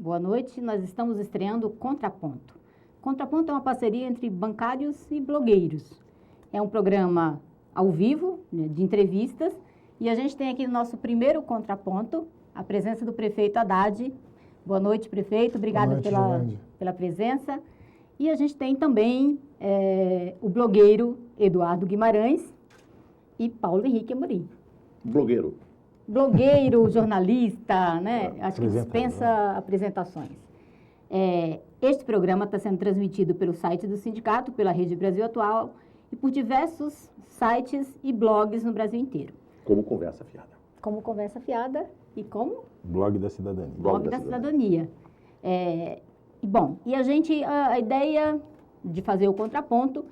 boa noite. Nós estamos estreando Contraponto. Contraponto é uma parceria entre bancários e blogueiros. É um programa ao vivo, né, de entrevistas, e a gente tem aqui no nosso primeiro Contraponto a presença do prefeito Haddad. Boa noite, prefeito. Obrigada pela presença. E a gente tem também o blogueiro Eduardo Guimarães e Paulo Henrique Amorim. Blogueiro, jornalista, né? Acho que dispensa apresentações. Este programa está sendo transmitido pelo site do sindicato, pela Rede Brasil Atual e por diversos sites e blogs no Brasil inteiro. Como Conversa Fiada. Como Conversa Fiada e como? Blog da Cidadania. Blog da Cidadania. Bom, e a ideia de fazer o contraponto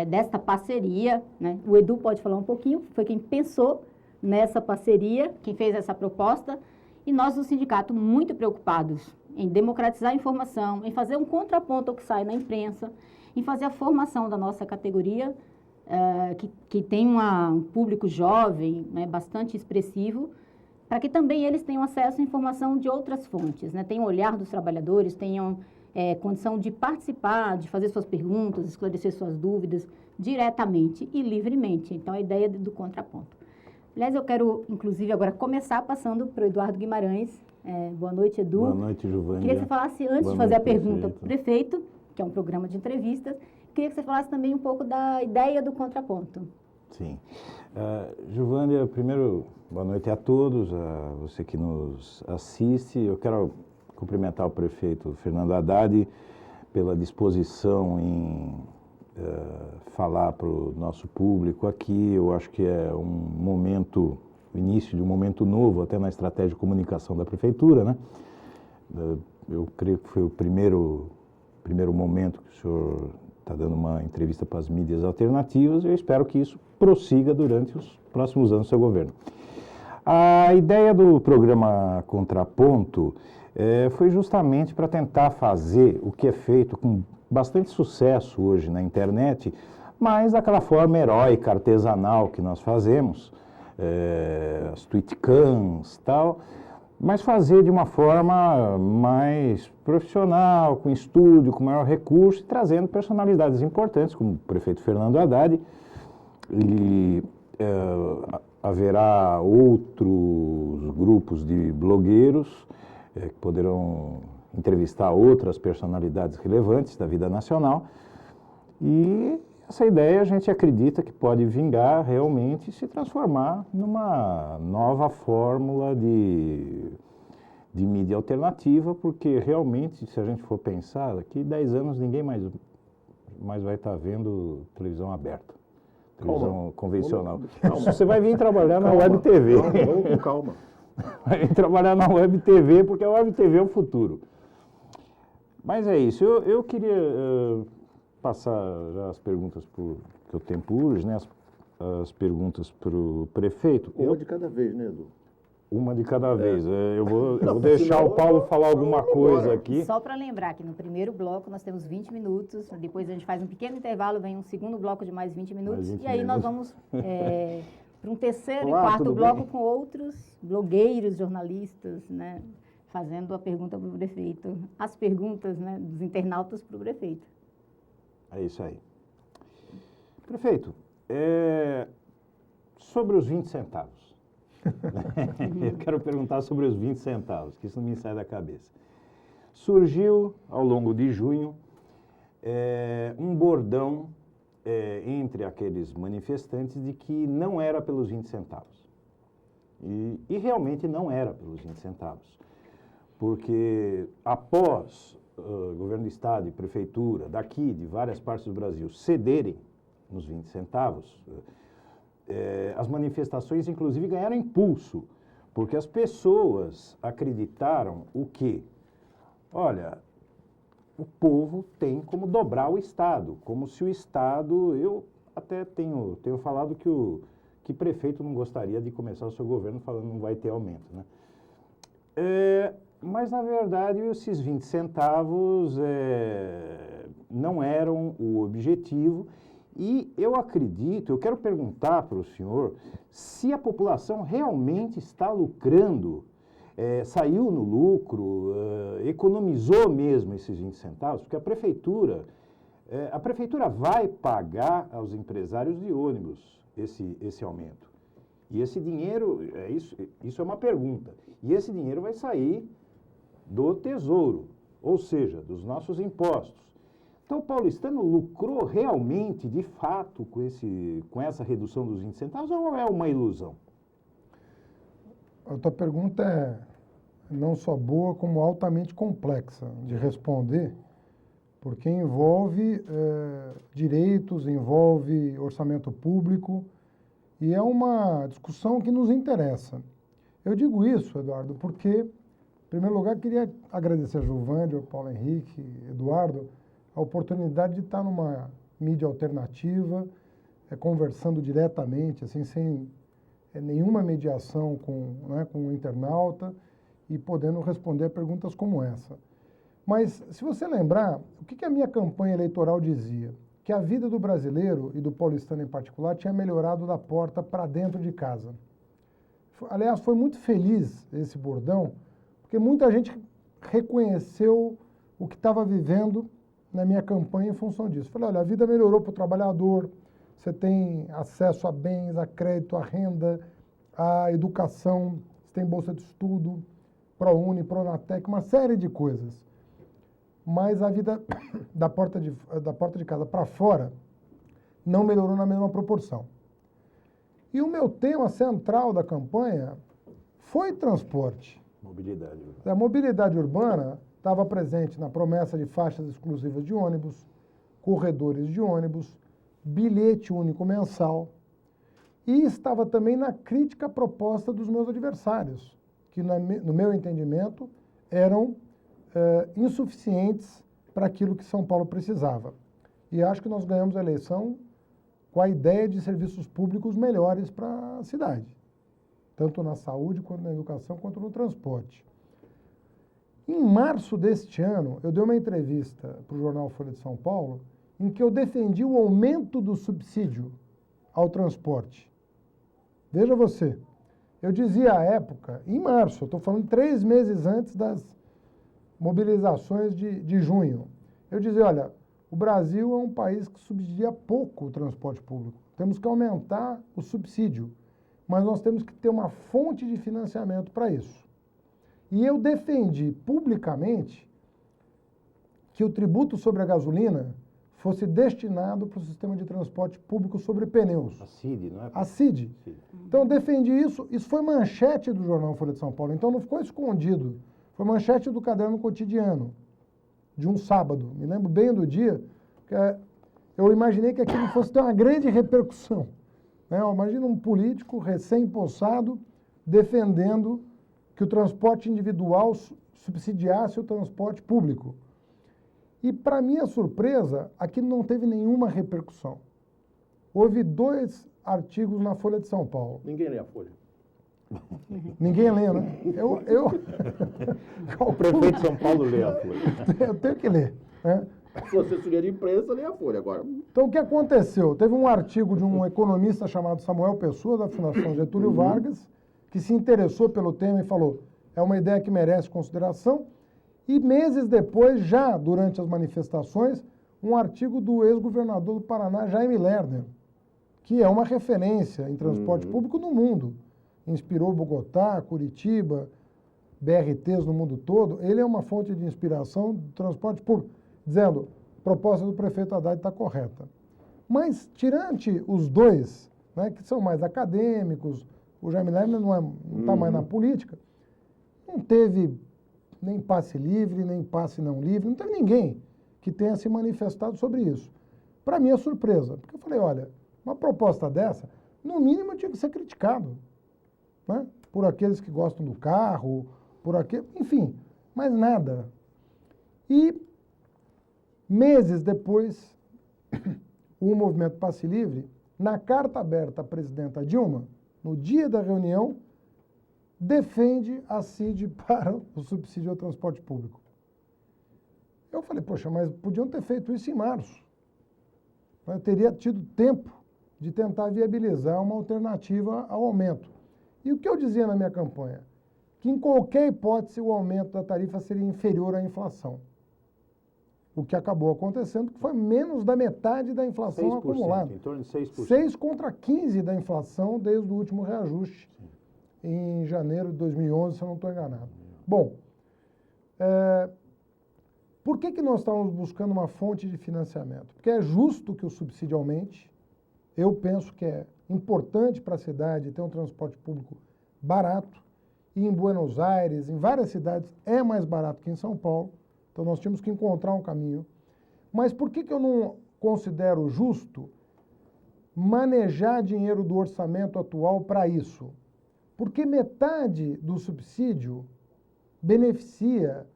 desta parceria, né? O Edu pode falar um pouquinho, foi quem pensou nessa parceria, quem fez essa proposta, e nós do sindicato muito preocupados em democratizar a informação, em fazer um contraponto ao que sai na imprensa, em fazer a formação da nossa categoria, que tem um público jovem, né, bastante expressivo, para que também eles tenham acesso à informação de outras fontes, né? Tenham o olhar dos trabalhadores, tenham condição de participar, de fazer suas perguntas, esclarecer suas dúvidas diretamente e livremente. Então, a ideia do contraponto. Aliás, eu quero, inclusive, agora começar passando para o Eduardo Guimarães. Boa noite, Edu. Boa noite, Giovânia. Queria que você falasse, antes de fazer a pergunta para o prefeito, que é um programa de entrevistas, queria que você falasse também um pouco da ideia do contraponto. Sim. Giovânia, primeiro, boa noite a todos, a você que nos assiste. Eu quero cumprimentar o prefeito Fernando Haddad pela disposição em falar para o nosso público aqui. Eu acho que é um momento, o início de um momento novo até na estratégia de comunicação da prefeitura, né? Eu creio que foi o primeiro momento que o senhor está dando uma entrevista para as mídias alternativas, e eu espero que isso prossiga durante os próximos anos do seu governo. A ideia do programa Contraponto foi justamente para tentar fazer o que é feito com bastante sucesso hoje na internet, mas daquela forma heróica, artesanal que nós fazemos, as tweetcams e tal, mas fazer de uma forma mais profissional, com estúdio, com maior recurso, e trazendo personalidades importantes, como o prefeito Fernando Haddad. E haverá outros grupos de blogueiros que poderão entrevistar outras personalidades relevantes da vida nacional, e essa ideia a gente acredita que pode vingar realmente e se transformar numa nova fórmula de mídia alternativa, porque realmente, se a gente for pensar, daqui 10 anos ninguém mais vai estar vendo televisão aberta, televisão convencional. Você vai vir trabalhar na Web TV. Vamos com calma. Vai vir trabalhar na Web TV, porque a Web TV é o futuro. Mas é isso, eu queria passar já as perguntas, que o tempo urge, né? As perguntas para o prefeito. Uma de cada vez, né, Edu? Uma de cada vez. Eu vou deixar o Paulo falar alguma coisa aqui. Só para lembrar que no primeiro bloco nós temos 20 minutos, depois a gente faz um pequeno intervalo, vem um segundo bloco de mais 20 minutos, e aí nós vamos para um terceiro e quarto bloco com outros blogueiros, jornalistas, né? Fazendo a pergunta para o prefeito. As perguntas, né, dos internautas para o prefeito. É isso aí. Prefeito, sobre os 20 centavos. Eu quero perguntar sobre os 20 centavos, que isso não me sai da cabeça. Surgiu, ao longo de junho, um bordão entre aqueles manifestantes de que não era pelos 20 centavos. E realmente não era pelos 20 centavos. Porque após o governo do estado e prefeitura daqui, de várias partes do Brasil, cederem nos 20 centavos, as manifestações, inclusive, ganharam impulso, porque as pessoas acreditaram o quê? Olha, o povo tem como dobrar o Estado, como se o Estado... Eu até tenho falado que prefeito não gostaria de começar o seu governo falando que não vai ter aumento, né? Mas, na verdade, esses 20 centavos não eram o objetivo. E eu acredito, eu quero perguntar para o senhor se a população realmente está lucrando saiu no lucro, economizou mesmo esses 20 centavos, porque a prefeitura vai pagar aos empresários de ônibus esse aumento. E esse dinheiro, isso é uma pergunta, e esse dinheiro vai sair do Tesouro, ou seja, dos nossos impostos. Então, o paulistano lucrou realmente, de fato, com essa redução dos 20 centavos, ou é uma ilusão? A tua pergunta é não só boa, como altamente complexa de responder, porque envolve direitos, envolve orçamento público, e é uma discussão que nos interessa. Eu digo isso, Eduardo, porque, em primeiro lugar, queria agradecer a Giovândia, ao Paulo Henrique, Eduardo, a oportunidade de estar numa mídia alternativa, conversando diretamente, assim, sem nenhuma mediação com o internauta e podendo responder a perguntas como essa. Mas, se você lembrar, o que a minha campanha eleitoral dizia? Que a vida do brasileiro e do paulistano em particular tinha melhorado da porta para dentro de casa. Aliás, foi muito feliz esse bordão, porque muita gente reconheceu o que estava vivendo na minha campanha em função disso. Falei, olha, a vida melhorou para o trabalhador, você tem acesso a bens, a crédito, a renda, a educação, você tem bolsa de estudo, ProUni, Pronatec, uma série de coisas. Mas a vida da porta de casa para fora não melhorou na mesma proporção. E o meu tema central da campanha foi transporte. Mobilidade. A mobilidade urbana estava presente na promessa de faixas exclusivas de ônibus, corredores de ônibus, bilhete único mensal, e estava também na crítica proposta dos meus adversários, que, no meu entendimento, eram insuficientes para aquilo que São Paulo precisava. E acho que nós ganhamos a eleição com a ideia de serviços públicos melhores para a cidade, tanto na saúde, quanto na educação, quanto no transporte. Em março deste ano, eu dei uma entrevista para o jornal Folha de São Paulo, em que eu defendi o aumento do subsídio ao transporte. Veja você, eu dizia à época, em março, eu estou falando 3 meses antes das mobilizações de junho, eu dizia, olha, o Brasil é um país que subsidia pouco o transporte público. Temos que aumentar o subsídio, mas nós temos que ter uma fonte de financiamento para isso. E eu defendi publicamente que o tributo sobre a gasolina fosse destinado para o sistema de transporte público sobre pneus. A CID, não é? A CID. Então, eu defendi isso. Isso foi manchete do jornal Folha de São Paulo. Então, não ficou escondido. Foi manchete do Caderno Cotidiano, de um sábado. Me lembro bem do dia, que eu imaginei que aquilo fosse ter uma grande repercussão. Imagina um político recém-possado defendendo que o transporte individual subsidiasse o transporte público. E, para minha surpresa, aquilo não teve nenhuma repercussão. Houve 2 artigos na Folha de São Paulo. Ninguém lê a Folha. Ninguém lê, né? O prefeito de São Paulo lê a Folha. Eu tenho que ler, né? Se você sugerir de imprensa, lê a Folha agora. Então, o que aconteceu? Teve um artigo de um economista chamado Samuel Pessoa, da Fundação Getúlio Vargas, que se interessou pelo tema e falou, é uma ideia que merece consideração. E meses depois, já durante as manifestações, um artigo do ex-governador do Paraná, Jaime Lerner, que é uma referência em transporte público no mundo. Inspirou Bogotá, Curitiba, BRTs no mundo todo. Ele é uma fonte de inspiração do transporte público, dizendo, a proposta do prefeito Haddad está correta. Mas, tirante os 2, né, que são mais acadêmicos, o Jaime Lerner não está mais na política, não teve nem passe livre, nem passe não livre, não teve ninguém que tenha se manifestado sobre isso. Para minha surpresa, porque eu falei, olha, uma proposta dessa, no mínimo tinha que ser criticado, né? Por aqueles que gostam do carro, enfim, mas nada. E meses depois, o movimento Passe Livre, na carta aberta à presidenta Dilma, no dia da reunião, defende a CID para o subsídio ao transporte público. Eu falei, poxa, mas podiam ter feito isso em março. Eu teria tido tempo de tentar viabilizar uma alternativa ao aumento. E o que eu dizia na minha campanha? que, em qualquer hipótese, o aumento da tarifa seria inferior à inflação. O que acabou acontecendo, que foi menos da metade da inflação 6%, acumulada. em torno de 6%. 6 contra 15 da inflação desde o último reajuste, em janeiro de 2011, se eu não estou enganado. Bom, por que nós estávamos buscando uma fonte de financiamento? Porque é justo que o subsídio aumente. Eu penso que é importante para a cidade ter um transporte público barato. E em Buenos Aires, em várias cidades, é mais barato que em São Paulo. Então nós tínhamos que encontrar um caminho. Mas por que eu não considero justo manejar dinheiro do orçamento atual para isso? Porque metade do subsídio beneficia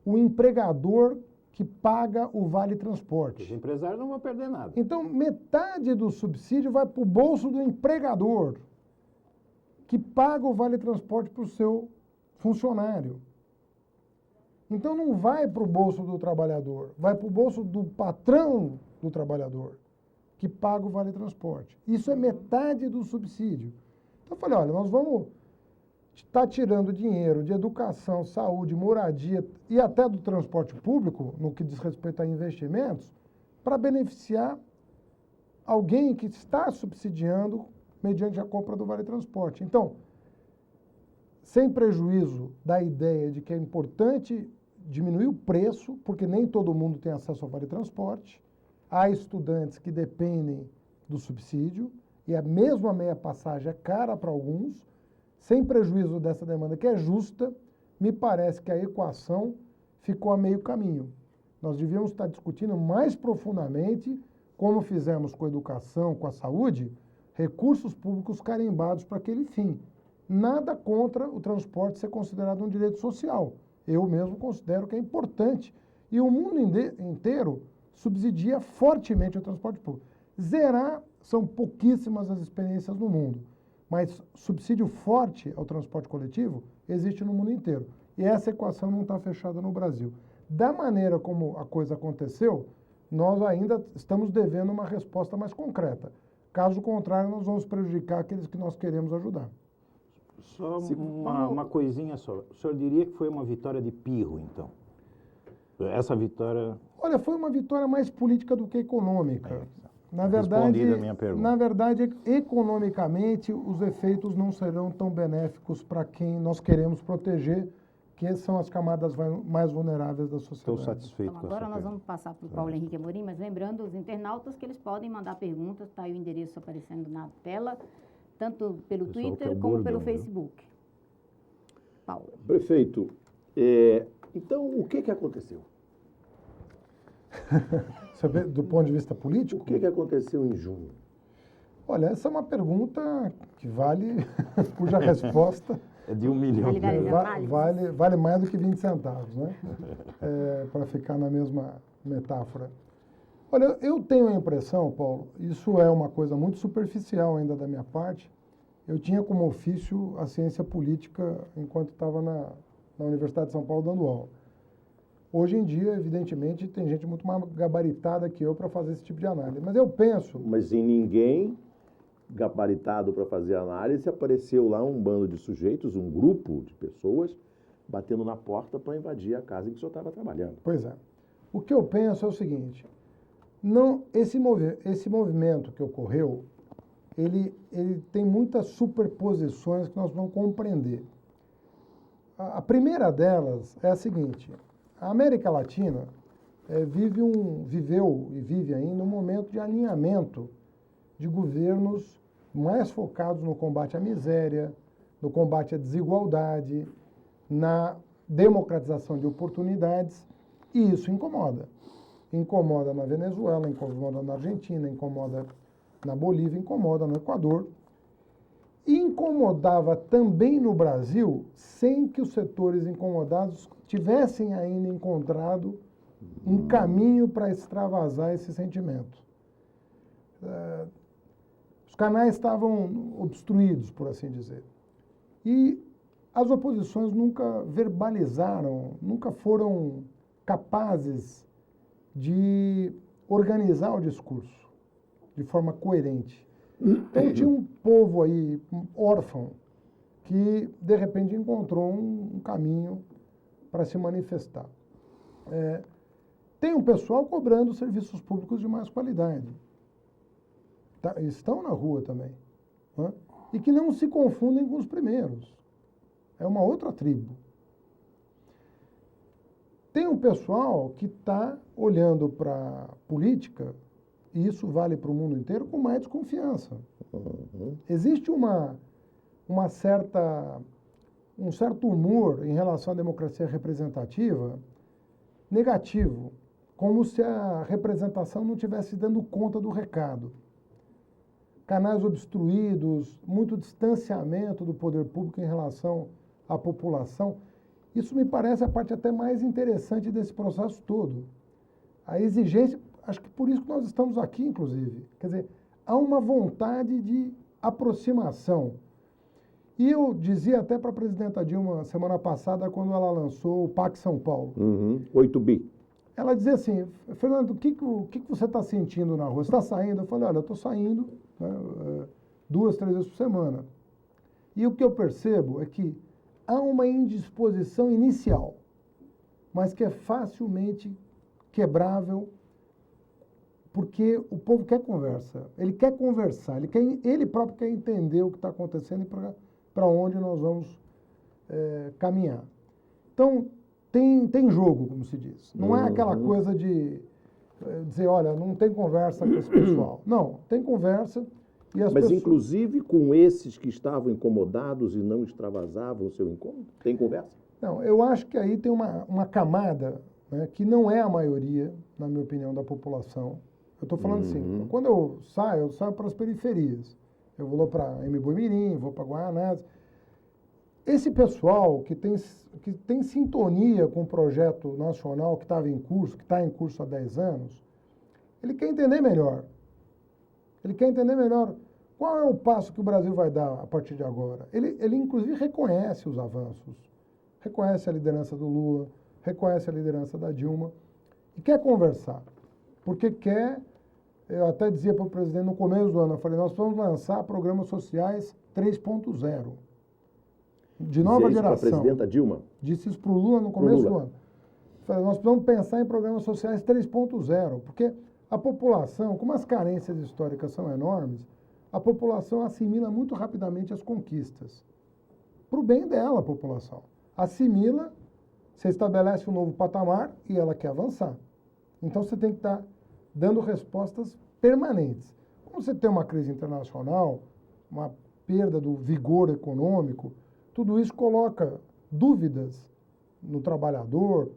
o empregador que paga o vale transporte. Os empresários não vão perder nada. Então, metade do subsídio vai para o bolso do empregador, que paga o vale transporte para o seu funcionário. Então, não vai para o bolso do trabalhador, vai para o bolso do patrão do trabalhador, que paga o vale transporte. Isso é metade do subsídio. Então, eu falei, olha, nós vamos estar tirando dinheiro de educação, saúde, moradia e até do transporte público, no que diz respeito a investimentos, para beneficiar alguém que está subsidiando mediante a compra do vale transporte. Então, sem prejuízo da ideia de que é importante diminuir o preço, porque nem todo mundo tem acesso ao vale transporte, há estudantes que dependem do subsídio, e a mesma meia passagem é cara para alguns, sem prejuízo dessa demanda que é justa, me parece que a equação ficou a meio caminho. Nós devíamos estar discutindo mais profundamente, como fizemos com a educação, com a saúde, recursos públicos carimbados para aquele fim. Nada contra o transporte ser considerado um direito social. Eu mesmo considero que é importante. E o mundo inteiro subsidia fortemente o transporte público. Zerar são pouquíssimas as experiências no mundo. Mas subsídio forte ao transporte coletivo existe no mundo inteiro. E essa equação não está fechada no Brasil. Da maneira como a coisa aconteceu, nós ainda estamos devendo uma resposta mais concreta. Caso contrário, nós vamos prejudicar aqueles que nós queremos ajudar. Só uma coisinha só. O senhor diria que foi uma vitória de pirro, então? Essa vitória... Olha, foi uma vitória mais política do que econômica. Na Respondida a minha pergunta. Na verdade, economicamente, os efeitos não serão tão benéficos para quem nós queremos proteger, que são as camadas mais vulneráveis da sociedade. Estou satisfeito Então, com essa agora nós pergunta. vamos passar para o Paulo Henrique Amorim, mas lembrando os internautas que eles podem mandar perguntas, está aí o endereço aparecendo na tela, tanto pelo Pessoal, que é Twitter o como bordão, pelo viu? Facebook. Paulo. Prefeito, então o que aconteceu? Você vê, do ponto de vista político? O que aconteceu em junho? Olha, essa é uma pergunta que vale, cuja resposta É de 1 milhão. Vale, vale. vale mais do que 20 centavos, né? Para ficar na mesma metáfora. Olha, eu tenho a impressão, Paulo, isso é uma coisa muito superficial ainda da minha parte, eu tinha como ofício a ciência política enquanto estava na Universidade de São Paulo dando aula. Hoje em dia, evidentemente, tem gente muito mais gabaritada que eu para fazer esse tipo de análise. Mas eu penso... Mas em ninguém gabaritado para fazer análise, apareceu lá um bando de sujeitos, um grupo de pessoas, batendo na porta para invadir a casa em que o senhor estava trabalhando. Pois é. O que eu penso é o seguinte, esse movimento que ocorreu, ele tem muitas superposições que nós vamos compreender. A primeira delas é a seguinte, a América Latina viveu e vive ainda um momento de alinhamento de governos mais focados no combate à miséria, no combate à desigualdade, na democratização de oportunidades, e isso incomoda. Incomoda na Venezuela, incomoda na Argentina, incomoda na Bolívia, incomoda no Equador. E incomodava também no Brasil, sem que os setores incomodados tivessem ainda encontrado um caminho para extravasar esse sentimento. Os canais estavam obstruídos, por assim dizer. E as oposições nunca verbalizaram, nunca foram capazes de organizar o discurso de forma coerente. Então tinha um povo aí órfão que, de repente, encontrou um caminho para se manifestar. Tem um pessoal cobrando serviços públicos de mais qualidade. Estão na rua também. Né? E que não se confundem com os primeiros. É uma outra tribo. Tem um pessoal que está olhando para a política, e isso vale para o mundo inteiro, com mais desconfiança. Existe um certo humor em relação à democracia representativa negativo, como se a representação não estivesse dando conta do recado. Canais obstruídos, muito distanciamento do poder público em relação à população. Isso me parece a parte até mais interessante desse processo todo. A exigência, acho que por isso que nós estamos aqui, inclusive. Quer dizer, há uma vontade de aproximação. E eu dizia até para a presidenta Dilma, semana passada, quando ela lançou o PAC São Paulo. 8 bi. Ela dizia assim, Fernando, o que você está sentindo na rua? Você está saindo? Eu falei, olha, eu estou saindo, né, 2, 3 vezes por semana. E o que eu percebo é que há uma indisposição inicial, mas que é facilmente quebrável, porque o povo quer conversa. Ele quer conversar, ele próprio quer entender o que está acontecendo e para onde nós vamos caminhar. Então, tem jogo, como se diz. Não é aquela coisa de dizer, olha, não tem conversa com esse pessoal. Não, tem conversa e as Mas, pessoas... inclusive, com esses que estavam incomodados e não extravasavam o seu incômodo, tem conversa? Não, eu acho que aí tem uma camada, né, que não é a maioria, na minha opinião, da população. Eu estou falando assim, quando eu saio para as periferias. Eu vou lá para Embu-Mirim, vou para Guaianazes. Esse pessoal que tem sintonia com o projeto nacional que estava em curso, que está em curso há 10 anos, ele quer entender melhor. Ele quer entender melhor qual é o passo que o Brasil vai dar a partir de agora. Ele inclusive, reconhece os avanços, reconhece a liderança do Lula, reconhece a liderança da Dilma e quer conversar. Porque eu até dizia para o presidente no começo do ano, eu falei, nós vamos lançar programas sociais 3.0. De nova geração. Para a presidenta Dilma? Disse isso para o Lula no começo do ano. Falei, nós precisamos pensar em programas sociais 3.0, porque a população, como as carências históricas são enormes, a população assimila muito rapidamente as conquistas. Para o bem dela, a população. Assimila, você estabelece um novo patamar e ela quer avançar. Então você tem que estar dando respostas permanentes. Quando você tem uma crise internacional, uma perda do vigor econômico, tudo isso coloca dúvidas no trabalhador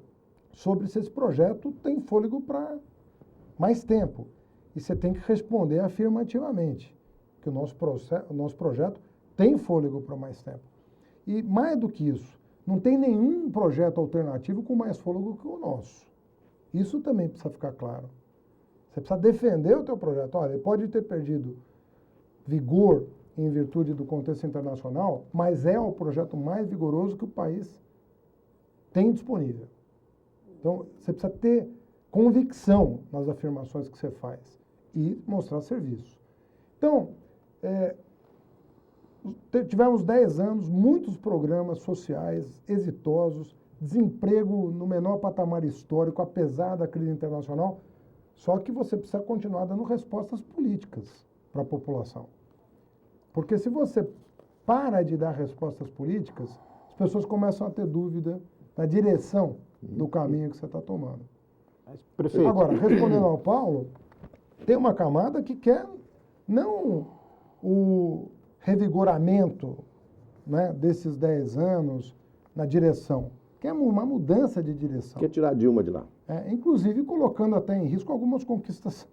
sobre se esse projeto tem fôlego para mais tempo. E você tem que responder afirmativamente, que o nosso projeto tem fôlego para mais tempo. E mais do que isso, não tem nenhum projeto alternativo com mais fôlego que o nosso. Isso também precisa ficar claro. Você precisa defender o teu projeto. Olha, ele pode ter perdido vigor em virtude do contexto internacional, mas é o projeto mais vigoroso que o país tem disponível. Então, você precisa ter convicção nas afirmações que você faz e mostrar serviço. Então, tivemos 10 anos, muitos programas sociais exitosos, desemprego no menor patamar histórico, apesar da crise internacional, só que você precisa continuar dando respostas políticas para a população. Porque se você para de dar respostas políticas, as pessoas começam a ter dúvida na direção do caminho que você está tomando. Prefeito. Agora, respondendo ao Paulo, tem uma camada que quer não o revigoramento, né, desses 10 anos na direção, quer uma mudança de direção. Quer tirar a Dilma de lá? Inclusive colocando até em risco algumas conquistas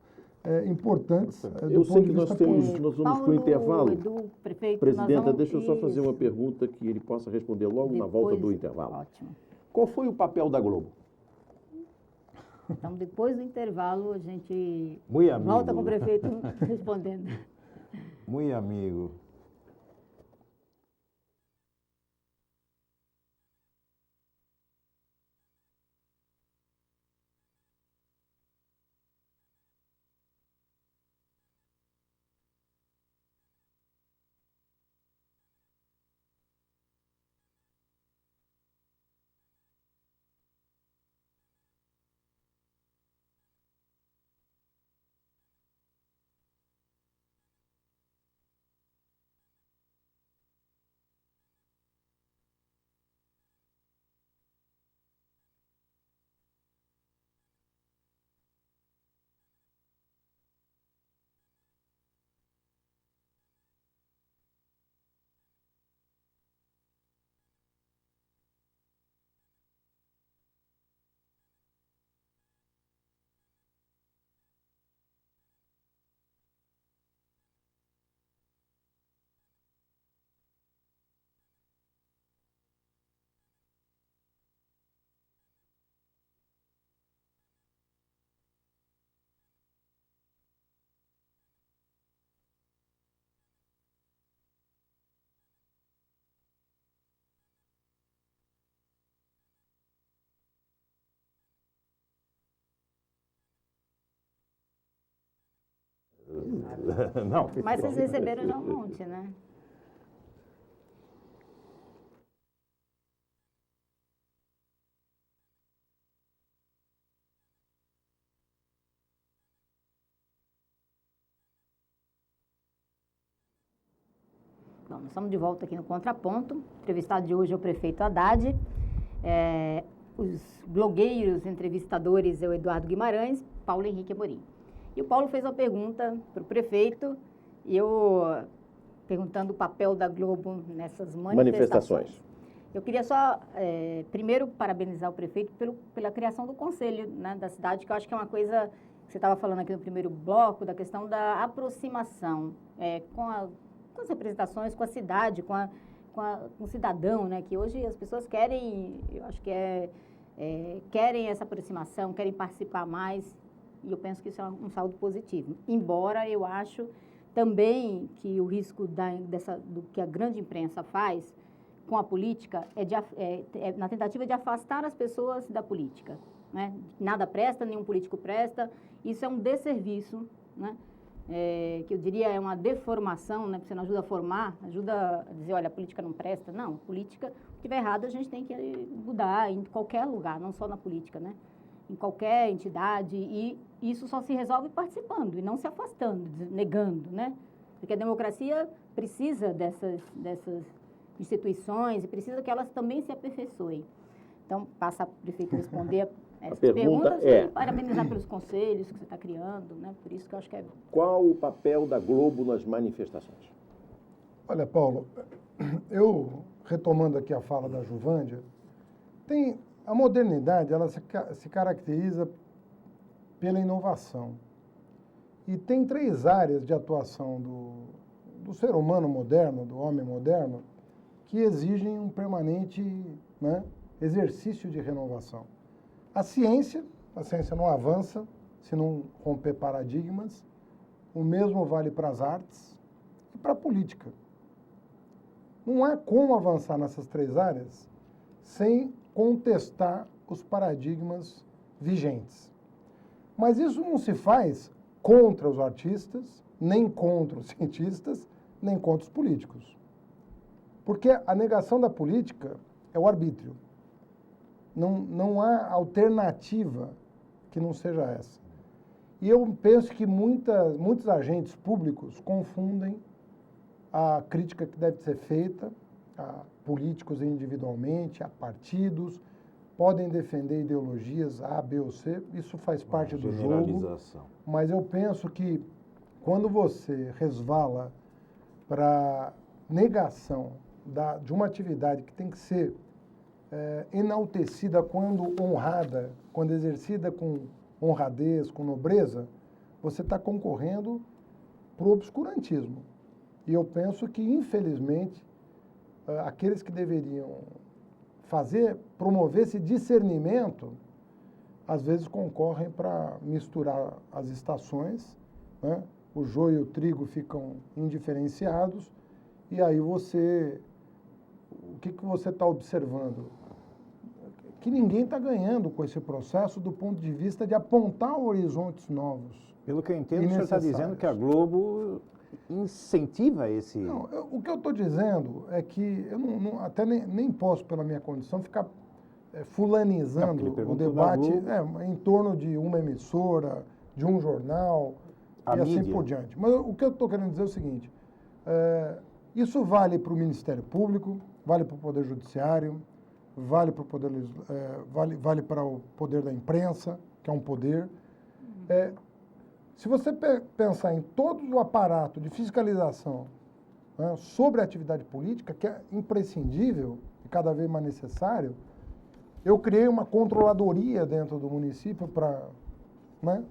importantes. Eu sei que nós vamos para o intervalo. Edu, prefeito, Presidenta, deixa eu só fazer uma pergunta que ele possa responder logo na volta do intervalo. Ótimo. Qual foi o papel da Globo? Então, depois do intervalo, a gente Muito amigo. volta com o prefeito respondendo. Muito amigo. Não. Mas vocês receberam já um monte, né? Bom, nós estamos de volta aqui no Contraponto. O entrevistado de hoje é o prefeito Haddad. Os blogueiros, entrevistadores é o Eduardo Guimarães, Paulo Henrique Amorim. E o Paulo fez uma pergunta para o prefeito, e eu perguntando o papel da Globo nessas manifestações. Eu queria só, primeiro, parabenizar o prefeito pela criação do conselho, né, da cidade, que eu acho que é uma coisa que você estava falando aqui no primeiro bloco, da questão da aproximação com as representações, com a cidade, com o cidadão, né, que hoje as pessoas querem, eu acho que querem essa aproximação, querem participar mais, e eu penso que isso é um saldo positivo. Embora eu acho também que o risco do que a grande imprensa faz com a política é na tentativa de afastar as pessoas da política, né? Nada presta, nenhum político presta, isso é um desserviço, né? Que eu diria é uma deformação, né? Porque você não ajuda a formar, ajuda a dizer, olha, a política não presta. Não, a política, se estiver errado, a gente tem que mudar em qualquer lugar, não só na política, né? Em qualquer entidade, e isso só se resolve participando e não se afastando, negando, né? Porque a democracia precisa dessas instituições e precisa que elas também se aperfeiçoem. Então, passa para o prefeito responder essas perguntas e parabenizar pelos conselhos que você está criando, né? Por isso que eu acho que é... Qual o papel da Globo nas manifestações? Olha, Paulo, eu, retomando aqui a fala da Juvândia, a modernidade ela se caracteriza pela inovação. E tem 3 áreas de atuação do ser humano moderno, do homem moderno, que exigem um permanente, né, exercício de renovação. A ciência não avança se não romper paradigmas. O mesmo vale para as artes e para a política. Não há como avançar nessas 3 áreas sem contestar os paradigmas vigentes. Mas isso não se faz contra os artistas, nem contra os cientistas, nem contra os políticos. Porque a negação da política é o arbítrio. Não há alternativa que não seja essa. E eu penso que muitos agentes públicos confundem a crítica que deve ser feita a políticos individualmente, a partidos, podem defender ideologias A, B ou C, isso faz parte do jogo, mas eu penso que quando você resvala para negação de uma atividade que tem que ser enaltecida quando honrada, quando exercida com honradez, com nobreza, você está concorrendo para o obscurantismo. E eu penso que, infelizmente, aqueles que deveriam promover esse discernimento, às vezes concorrem para misturar as estações, né? O joio e o trigo ficam indiferenciados, e aí o que você está observando? Que ninguém está ganhando com esse processo do ponto de vista de apontar horizontes novos. Pelo que eu entendo, o senhor está dizendo que a Globo incentiva esse... Não, o que eu estou dizendo é que eu até nem posso, pela minha condição, ficar fulanizando o debate em torno de uma emissora, de um jornal e assim por diante. Mas o que eu estou querendo dizer é o seguinte, isso vale para o Ministério Público, vale para o Poder Judiciário, vale para o poder, vale para o poder da imprensa, que é um poder. Se você pensar em todo o aparato de fiscalização, né, sobre a atividade política, que é imprescindível e cada vez mais necessário, eu criei uma controladoria dentro do município para, né,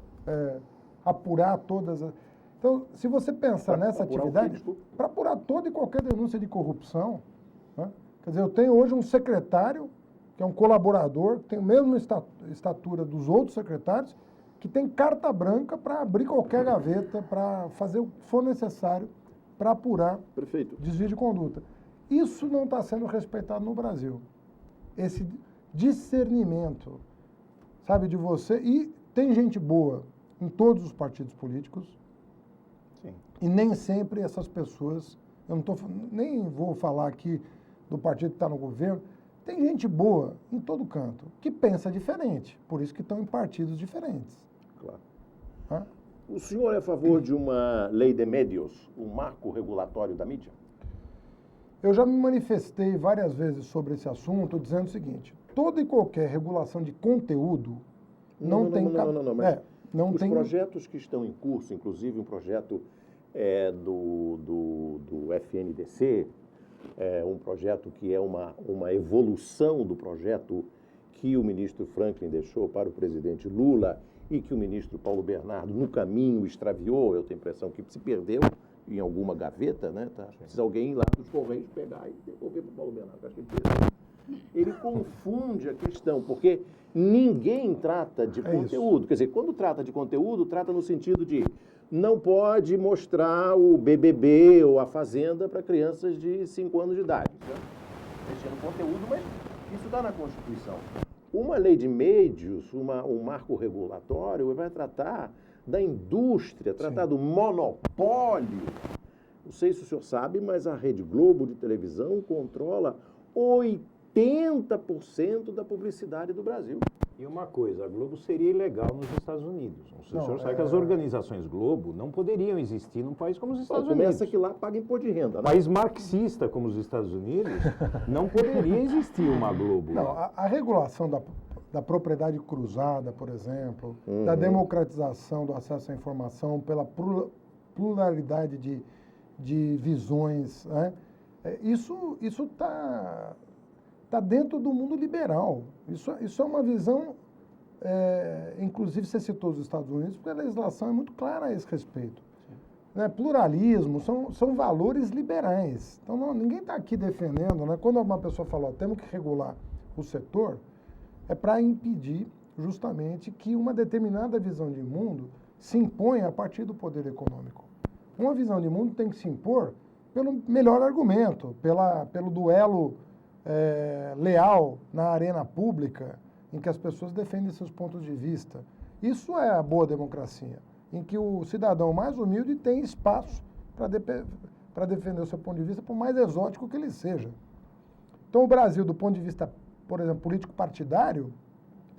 apurar todas as... Então, se você pensar nessa atividade, para apurar toda e qualquer denúncia de corrupção, né, quer dizer, eu tenho hoje um secretário, que é um colaborador, que tem a mesma estatura dos outros secretários, que tem carta branca para abrir qualquer gaveta, para fazer o que for necessário para apurar desvio de conduta. Isso não está sendo respeitado no Brasil. Esse discernimento, sabe, de você. E tem gente boa em todos os partidos políticos, Sim. E nem sempre essas pessoas, eu não tô, nem vou falar aqui do partido que está no governo, tem gente boa em todo canto, que pensa diferente, por isso que estão em partidos diferentes. Claro. Né? O senhor é a favor de uma lei de médios, um marco regulatório da mídia? Eu já me manifestei várias vezes sobre esse assunto, dizendo o seguinte: toda e qualquer regulação de conteúdo não tem... mas não os tem... projetos que estão em curso, inclusive um projeto do FNDC, um projeto que é uma evolução do projeto que o ministro Franklin deixou para o presidente Lula e que o ministro Paulo Bernardo, no caminho, extraviou, eu tenho a impressão que se perdeu em alguma gaveta, né? Tá? Precisa alguém lá dos Correios pegar e devolver para o Paulo Bernardo. Acho que ele confunde a questão, porque ninguém trata de conteúdo. Quer dizer, quando trata de conteúdo, trata no sentido de não pode mostrar o BBB ou a Fazenda para crianças de 5 anos de idade. Mexer no conteúdo, mas isso está na Constituição. Uma lei de médios, um marco regulatório, vai tratar da indústria, tratar do monopólio. Não sei se o senhor sabe, mas a Rede Globo de televisão controla 80% da publicidade do Brasil. E uma coisa, a Globo seria ilegal nos Estados Unidos. O senhor sabe que as organizações Globo não poderiam existir num país como os Estados Unidos. Começa que lá paga imposto de renda. Né? País marxista como os Estados Unidos, não poderia existir uma Globo. Não, a regulação da propriedade cruzada, por exemplo, da democratização do acesso à informação, pela pluralidade de visões, né? Isso está dentro do mundo liberal. Isso é uma visão, inclusive você citou os Estados Unidos, porque a legislação é muito clara a esse respeito. Né? Pluralismo são valores liberais. Então, ninguém está aqui defendendo, né? Quando uma pessoa fala, temos que regular o setor, é para impedir justamente que uma determinada visão de mundo se imponha a partir do poder econômico. Uma visão de mundo tem que se impor pelo melhor argumento, pelo duelo leal na arena pública, em que as pessoas defendem seus pontos de vista. Isso é a boa democracia, em que o cidadão mais humilde tem espaço para defender o seu ponto de vista, por mais exótico que ele seja. Então, o Brasil, do ponto de vista, por exemplo, político-partidário,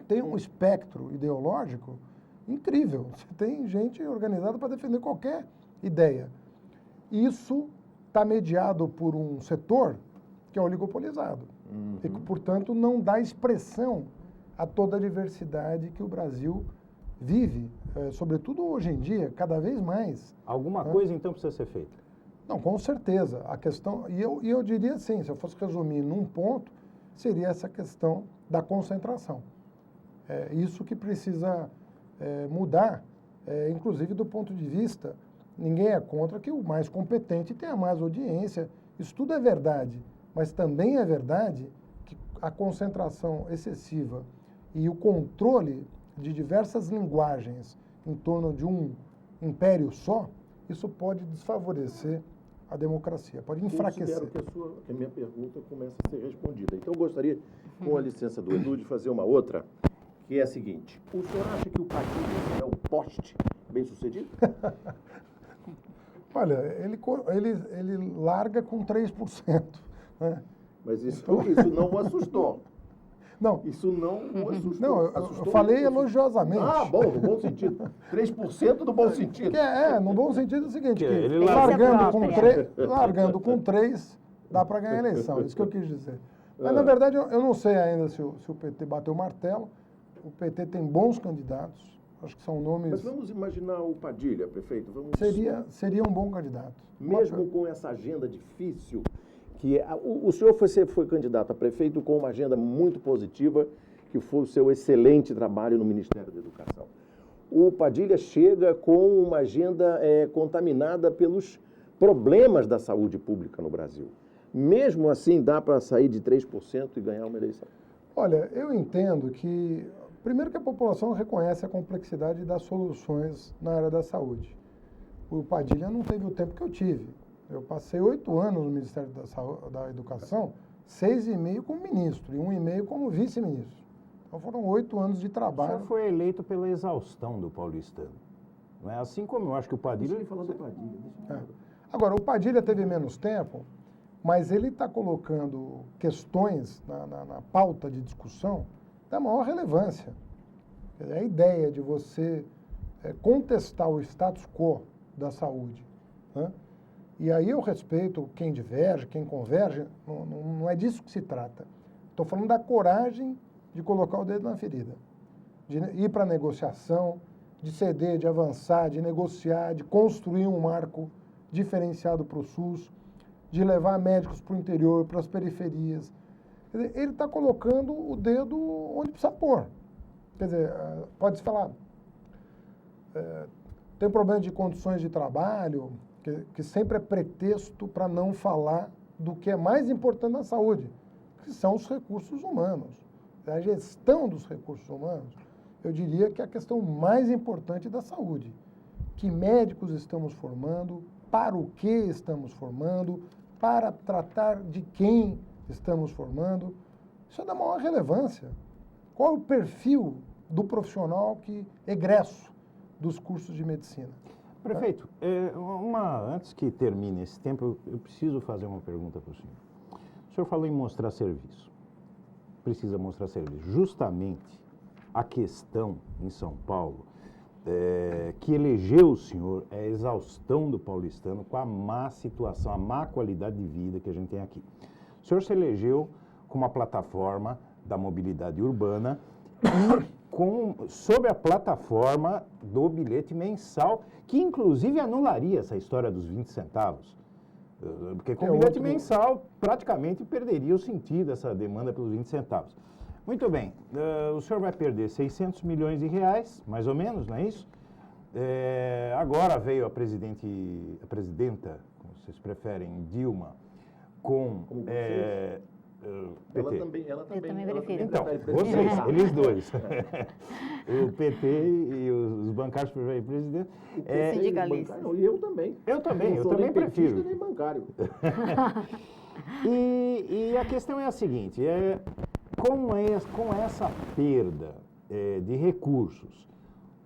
tem um espectro ideológico incrível. Você tem gente organizada para defender qualquer ideia. Isso está mediado por um setor que é oligopolizado. E que, portanto, não dá expressão a toda a diversidade que o Brasil vive, sobretudo hoje em dia, cada vez mais. Alguma coisa, então, precisa ser feita? Não, com certeza. A questão, e eu diria assim, se eu fosse resumir num ponto, seria essa questão da concentração. É isso que precisa mudar, inclusive do ponto de vista, ninguém é contra que o mais competente tenha mais audiência. Isso tudo é verdade, mas também é verdade que a concentração excessiva e o controle de diversas linguagens em torno de um império só, isso pode desfavorecer a democracia, pode enfraquecer. Eu considero que a minha pergunta começa a ser respondida. Então, eu gostaria, com a licença do Edu, de fazer uma outra, que é a seguinte. O senhor acha que o Padilha é o poste bem-sucedido? Olha, ele larga com 3%. Né? Mas isso não o assustou. Não. Isso não o assustou. Não, eu falei elogiosamente. Ah, bom, no bom sentido. 3% no bom sentido. No bom sentido é o seguinte, que ele largando com 3, dá para ganhar a eleição. Isso que eu quis dizer. Mas, na verdade, eu não sei ainda se o PT bateu o martelo. O PT tem bons candidatos. Acho que são nomes... Mas vamos imaginar o Padilha, prefeito. Seria um bom candidato. Mesmo com essa agenda difícil, que o senhor foi candidato a prefeito com uma agenda muito positiva, que foi o seu excelente trabalho no Ministério da Educação. O Padilha chega com uma agenda contaminada pelos problemas da saúde pública no Brasil. Mesmo assim, dá para sair de 3% e ganhar uma eleição? Olha, eu entendo que... Primeiro que a população reconhece a complexidade das soluções na área da saúde. O Padilha não teve o tempo que eu tive. Eu passei 8 anos no Ministério da Educação, 6,5 como ministro e 1,5 como vice-ministro. Então foram 8 anos de trabalho. O senhor foi eleito pela exaustão do paulistano. Não é? Assim como eu acho que o Padilha... Deixa ele falar do Padilha. Agora, o Padilha teve menos tempo, mas ele está colocando questões na pauta de discussão da maior relevância. Quer dizer, a ideia de você contestar o status quo da saúde, né? E aí eu respeito quem diverge, quem converge, não é disso que se trata. Estou falando da coragem de colocar o dedo na ferida, de ir para a negociação, de ceder, de avançar, de negociar, de construir um marco diferenciado para o SUS, de levar médicos para o interior, para as periferias. Quer dizer, ele está colocando o dedo onde precisa pôr. Quer dizer, pode-se falar, tem problema de condições de trabalho, que sempre é pretexto para não falar do que é mais importante na saúde, que são os recursos humanos. A gestão dos recursos humanos, eu diria que é a questão mais importante da saúde. Que médicos estamos formando, para o que estamos formando, para tratar de quem estamos formando. Isso é da maior relevância. Qual é o perfil do profissional egresso dos cursos de medicina? Prefeito, antes que termine esse tempo, eu preciso fazer uma pergunta para o senhor. O senhor falou em mostrar serviço. Precisa mostrar serviço. Justamente a questão em São Paulo que elegeu o senhor é a exaustão do paulistano com a má situação, a má qualidade de vida que a gente tem aqui. O senhor se elegeu com uma plataforma da mobilidade urbana e sob a plataforma do bilhete mensal, que inclusive anularia essa história dos 20 centavos. Porque com o bilhete mensal, praticamente perderia o sentido essa demanda pelos 20 centavos. Muito bem, o senhor vai perder 600 milhões de reais, mais ou menos, não é isso? Agora veio a presidenta, como vocês preferem, Dilma, com... PT. Ela também. Eu também verifico. Então, vocês, eles dois. O PT e os bancários presidente. Sindicalista. E eu também. Eu também nem prefiro. petista, nem bancário. E a questão é a seguinte, com essa perda de recursos,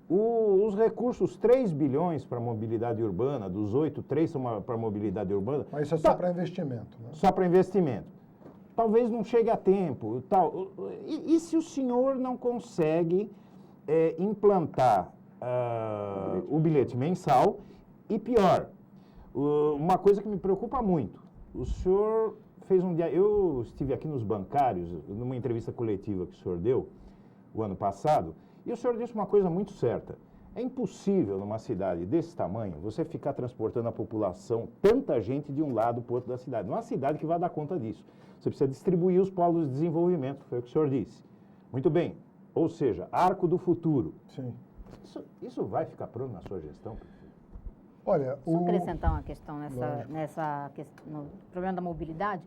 os recursos, 3 bilhões para a mobilidade urbana, dos 8, 3 são para a mobilidade urbana. Mas isso é só para investimento, né? Só para investimento. Talvez não chegue a tempo. Tal. E se o senhor não consegue implantar o bilhete mensal? E pior, uma coisa que me preocupa muito, o senhor fez um dia... Eu estive aqui nos bancários, numa entrevista coletiva que o senhor deu o ano passado, e o senhor disse uma coisa muito certa. É impossível, numa cidade desse tamanho, você ficar transportando a população, tanta gente de um lado para o outro da cidade. Não é uma cidade que vai dar conta disso. Você precisa distribuir os polos de desenvolvimento, foi o que o senhor disse. Muito bem. Ou seja, arco do futuro. Sim. Isso vai ficar pronto na sua gestão? Olha, Só acrescentar uma questão no problema da mobilidade.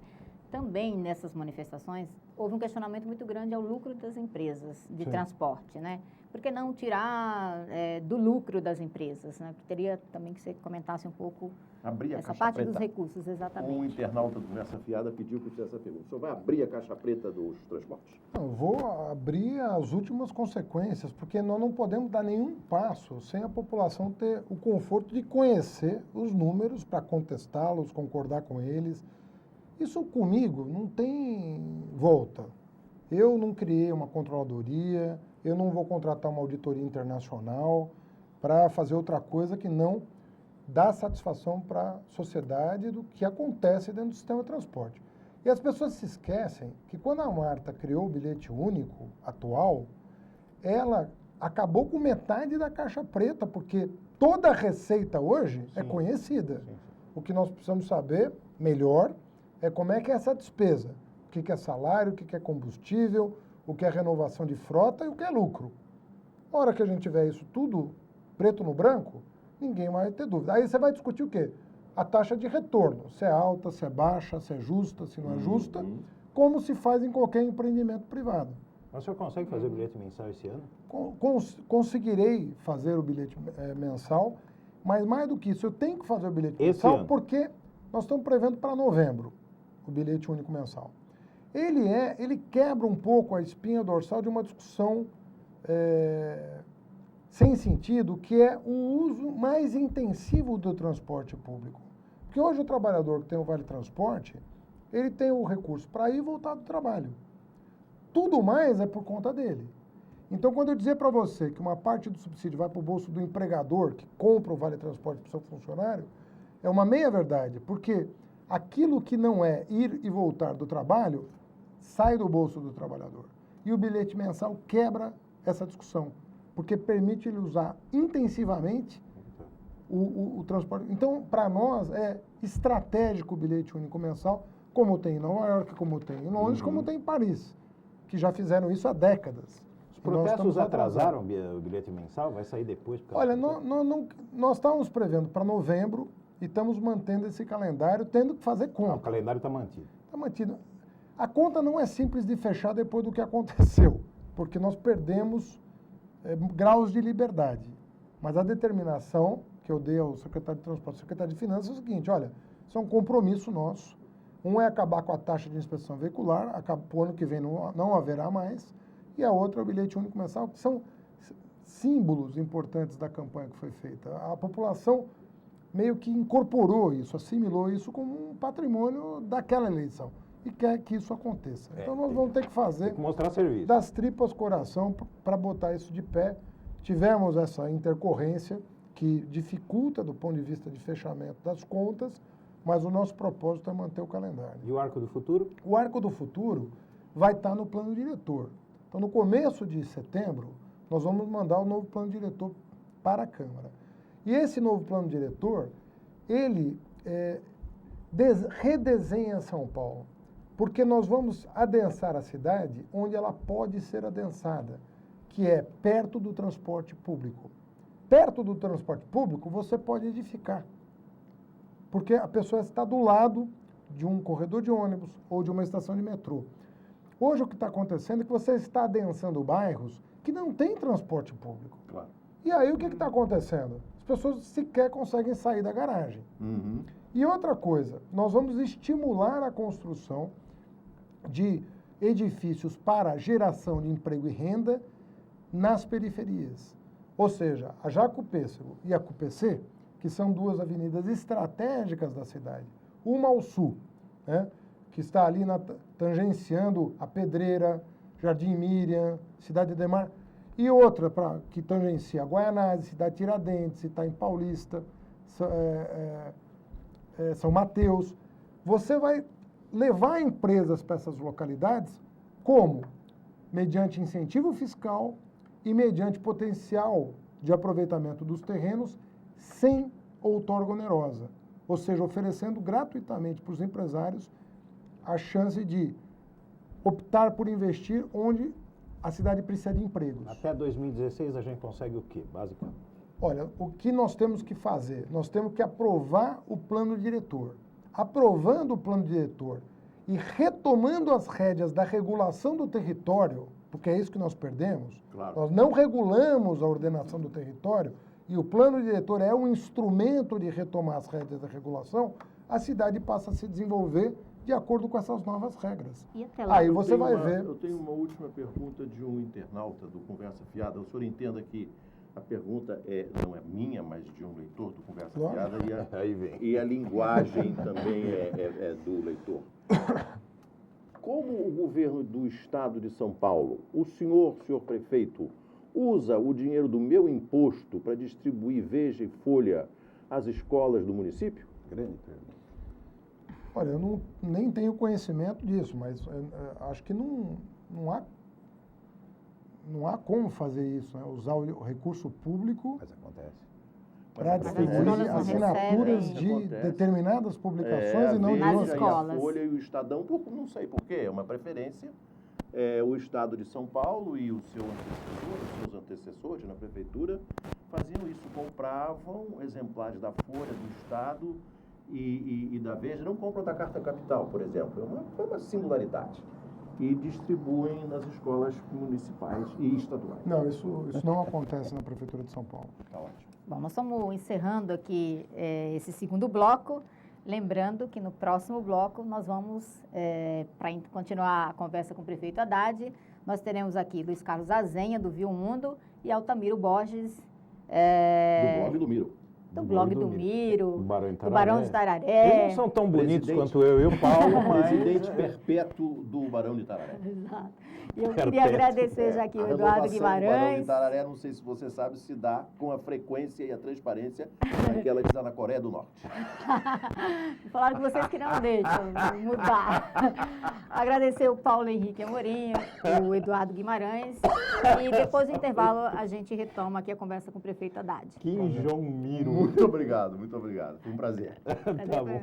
Também nessas manifestações houve um questionamento muito grande ao lucro das empresas de transporte, né? Por que não tirar do lucro das empresas, né? Teria também que você comentasse um pouco essa parte dos recursos, exatamente. Um internauta do Conversa Fiada pediu que eu fizesse essa pergunta. O senhor vai abrir a caixa preta dos transportes? Eu vou abrir as últimas consequências, porque nós não podemos dar nenhum passo sem a população ter o conforto de conhecer os números para contestá-los, concordar com eles. Isso comigo não tem volta. Eu não criei uma controladoria, eu não vou contratar uma auditoria internacional para fazer outra coisa que não dar satisfação para a sociedade do que acontece dentro do sistema de transporte. E as pessoas se esquecem que quando a Marta criou o bilhete único atual, ela acabou com metade da caixa preta, porque toda a receita hoje é conhecida. O que nós precisamos saber melhor é como é que é essa despesa. O que é salário, o que é combustível, o que é renovação de frota e o que é lucro. Na hora que a gente tiver isso tudo preto no branco, ninguém vai ter dúvida. Aí você vai discutir o quê? A taxa de retorno, se é alta, se é baixa, se é justa, se não é justa, como se faz em qualquer empreendimento privado. Mas o senhor consegue fazer o bilhete mensal esse ano? Conseguirei fazer o bilhete mensal, mas mais do que isso, eu tenho que fazer o bilhete mensal porque nós estamos prevendo para novembro o bilhete único mensal. Ele quebra um pouco a espinha dorsal de uma discussão sem sentido, que é o uso mais intensivo do transporte público. Porque hoje o trabalhador que tem o Vale Transporte, ele tem o recurso para ir e voltar do trabalho. Tudo mais é por conta dele. Então, quando eu dizer para você que uma parte do subsídio vai para o bolso do empregador que compra o Vale Transporte para o seu funcionário, é uma meia-verdade, porque aquilo que não é ir e voltar do trabalho sai do bolso do trabalhador. E o bilhete mensal quebra essa discussão, porque permite ele usar intensivamente o transporte. Então, para nós, é estratégico o bilhete único mensal, como tem em Nova York, como tem em Londres, como tem em Paris, que já fizeram isso há décadas. Os protestos atrasaram o bilhete mensal? Vai sair depois? Olha, nós estávamos prevendo para novembro e estamos mantendo esse calendário, tendo que fazer conta. Não, o calendário está mantido. Está mantido. A conta não é simples de fechar depois do que aconteceu, porque nós perdemos graus de liberdade. Mas a determinação que eu dei ao secretário de Transporte e secretário de Finanças é o seguinte, olha, isso é um compromisso nosso. Um é acabar com a taxa de inspeção veicular, para o ano que vem não haverá mais, e a outra é o bilhete único mensal, que são símbolos importantes da campanha que foi feita. A população meio que incorporou isso, assimilou isso como um patrimônio daquela eleição e quer que isso aconteça. Então nós vamos ter que fazer tem que mostrar serviço. Das tripas coração para botar isso de pé. Tivemos essa intercorrência que dificulta do ponto de vista de fechamento das contas, mas o nosso propósito é manter o calendário. E o Arco do Futuro? O Arco do Futuro vai estar no plano diretor. Então, no começo de setembro, nós vamos mandar o novo plano diretor para a Câmara. E esse novo plano diretor, ele redesenha São Paulo, porque nós vamos adensar a cidade onde ela pode ser adensada, que é perto do transporte público. Perto do transporte público, você pode edificar, porque a pessoa está do lado de um corredor de ônibus ou de uma estação de metrô. Hoje o que está acontecendo é que você está adensando bairros que não têm transporte público. Claro. E aí o que está acontecendo? As pessoas sequer conseguem sair da garagem. Uhum. E outra coisa, nós vamos estimular a construção de edifícios para geração de emprego e renda nas periferias. Ou seja, a Jaco Pêssego e a CUPC, que são duas avenidas estratégicas da cidade, uma ao sul, né, que está ali tangenciando a Pedreira, Jardim Miriam, Cidade Ademar, e outra que tangencia a Guaianazes, Cidade Tiradentes, Itaim Paulista, São Mateus. Você vai levar empresas para essas localidades como? Mediante incentivo fiscal e mediante potencial de aproveitamento dos terrenos sem outorga onerosa, ou seja, oferecendo gratuitamente para os empresários a chance de optar por investir onde a cidade precisa de empregos. Até 2016 a gente consegue o quê, basicamente? Olha, o que nós temos que fazer? Nós temos que aprovar o plano diretor. Aprovando o plano diretor e retomando as rédeas da regulação do território, porque é isso que nós perdemos, Claro. Nós não regulamos a ordenação do território e o plano diretor é um instrumento de retomar as rédeas da regulação, a cidade passa a se desenvolver de acordo com essas novas regras. E até lá? Aí você vai ver... Eu tenho uma última pergunta de um internauta do Conversa Fiada. O senhor entenda que a pergunta não é minha, mas de um leitor do Conversa Claro. Fiada Aí vem. e a linguagem também é do leitor. Como o governo do estado de São Paulo, o senhor prefeito, usa o dinheiro do meu imposto para distribuir Veja e Folha às escolas do município? Grande pergunta. Olha, eu nem tenho conhecimento disso, mas acho que não há como fazer isso, né? Usar o recurso público Mas acontece. para Mas distribuir escolas não assinaturas recebem. de Acontece. determinadas publicações e não de Nas outras. escolas. A Folha e o Estadão, não sei por quê, é uma preferência. O Estado de São Paulo e o seu antecessor, os seus antecessores na prefeitura faziam isso, compravam exemplares da Folha, do Estado e da Veja, não compram da Carta Capital, por exemplo, é uma singularidade, e distribuem nas escolas municipais e estaduais. Não, isso não acontece na Prefeitura de São Paulo. Tá ótimo. Bom, nós estamos encerrando aqui esse segundo bloco. Lembrando que no próximo bloco nós vamos, para continuar a conversa com o prefeito Haddad, nós teremos aqui Luiz Carlos Azenha, do Viu Mundo, e Altamiro Borges, Do blog do Miro. do blog do Miro, do Barão de do Barão de Tararé. Tararé. Eles não são tão bonitos Presidente. quanto eu e o Paulo, mas... Presidente perpétuo do Barão de Tararé. Exato. E eu Perpétuo. queria agradecer já aqui A o Eduardo renovação do Barão de Guimarães. Tararé, não sei se você sabe, se dá com a frequência e a transparência daquela que está na Coreia do Norte. Falaram que vocês que não deixam mudar. Agradecer o Paulo Henrique Amorim, o Eduardo Guimarães. E depois do intervalo a gente retoma aqui a conversa com o prefeito Haddad. Kim Jong-miro. Muito obrigado, muito obrigado. Foi um prazer. Tá bom.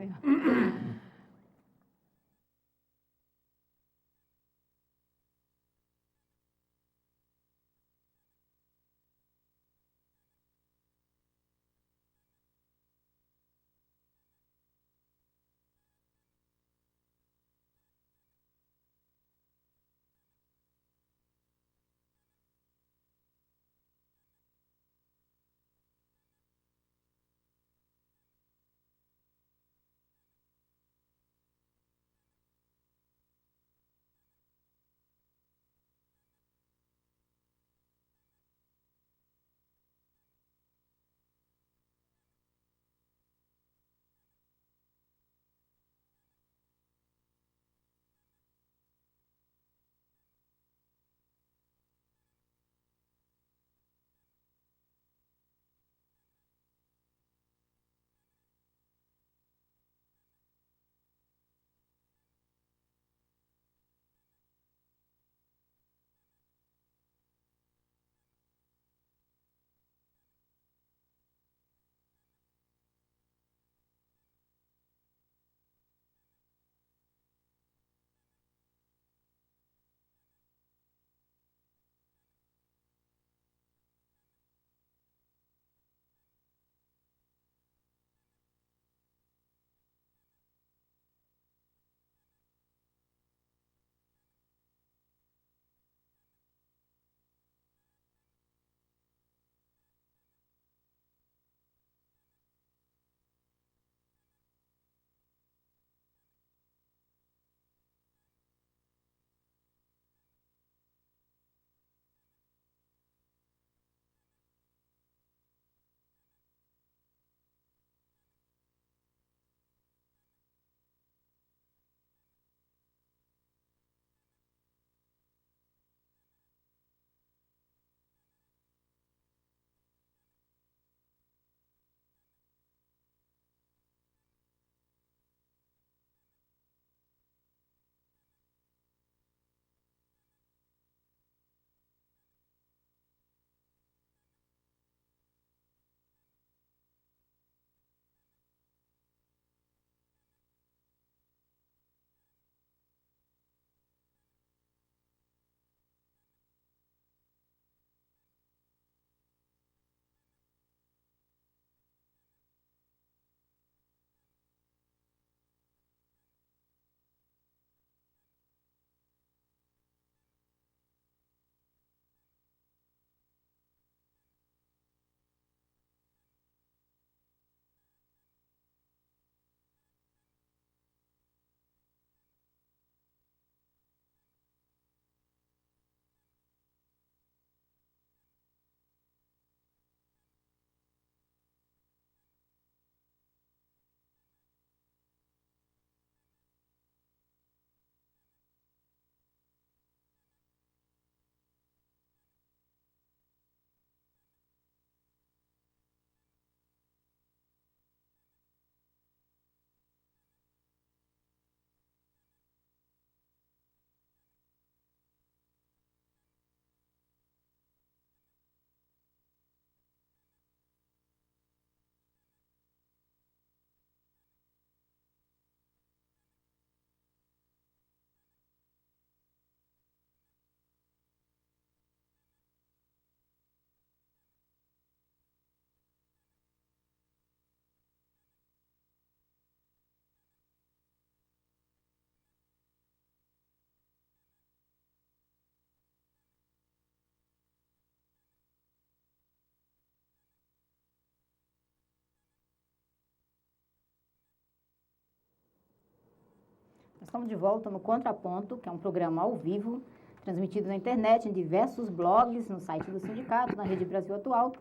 Nós estamos de volta no Contraponto, que é um programa ao vivo, transmitido na internet, em diversos blogs, no site do sindicato, na Rede Brasil Atual,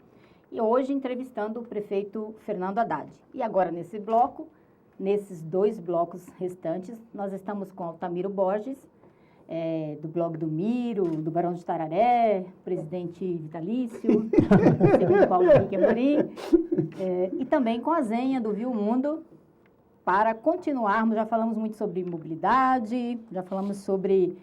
e hoje entrevistando o prefeito Fernando Haddad. E agora, nesse bloco, nesses 2 blocos restantes, nós estamos com Altamiro Borges, do blog do Miro, do Barão de Tararé, presidente vitalício, segundo Paulo Henrique Amorim, e também com a Zenha, do Viu Mundo, para continuarmos. Já falamos muito sobre mobilidade, já falamos sobre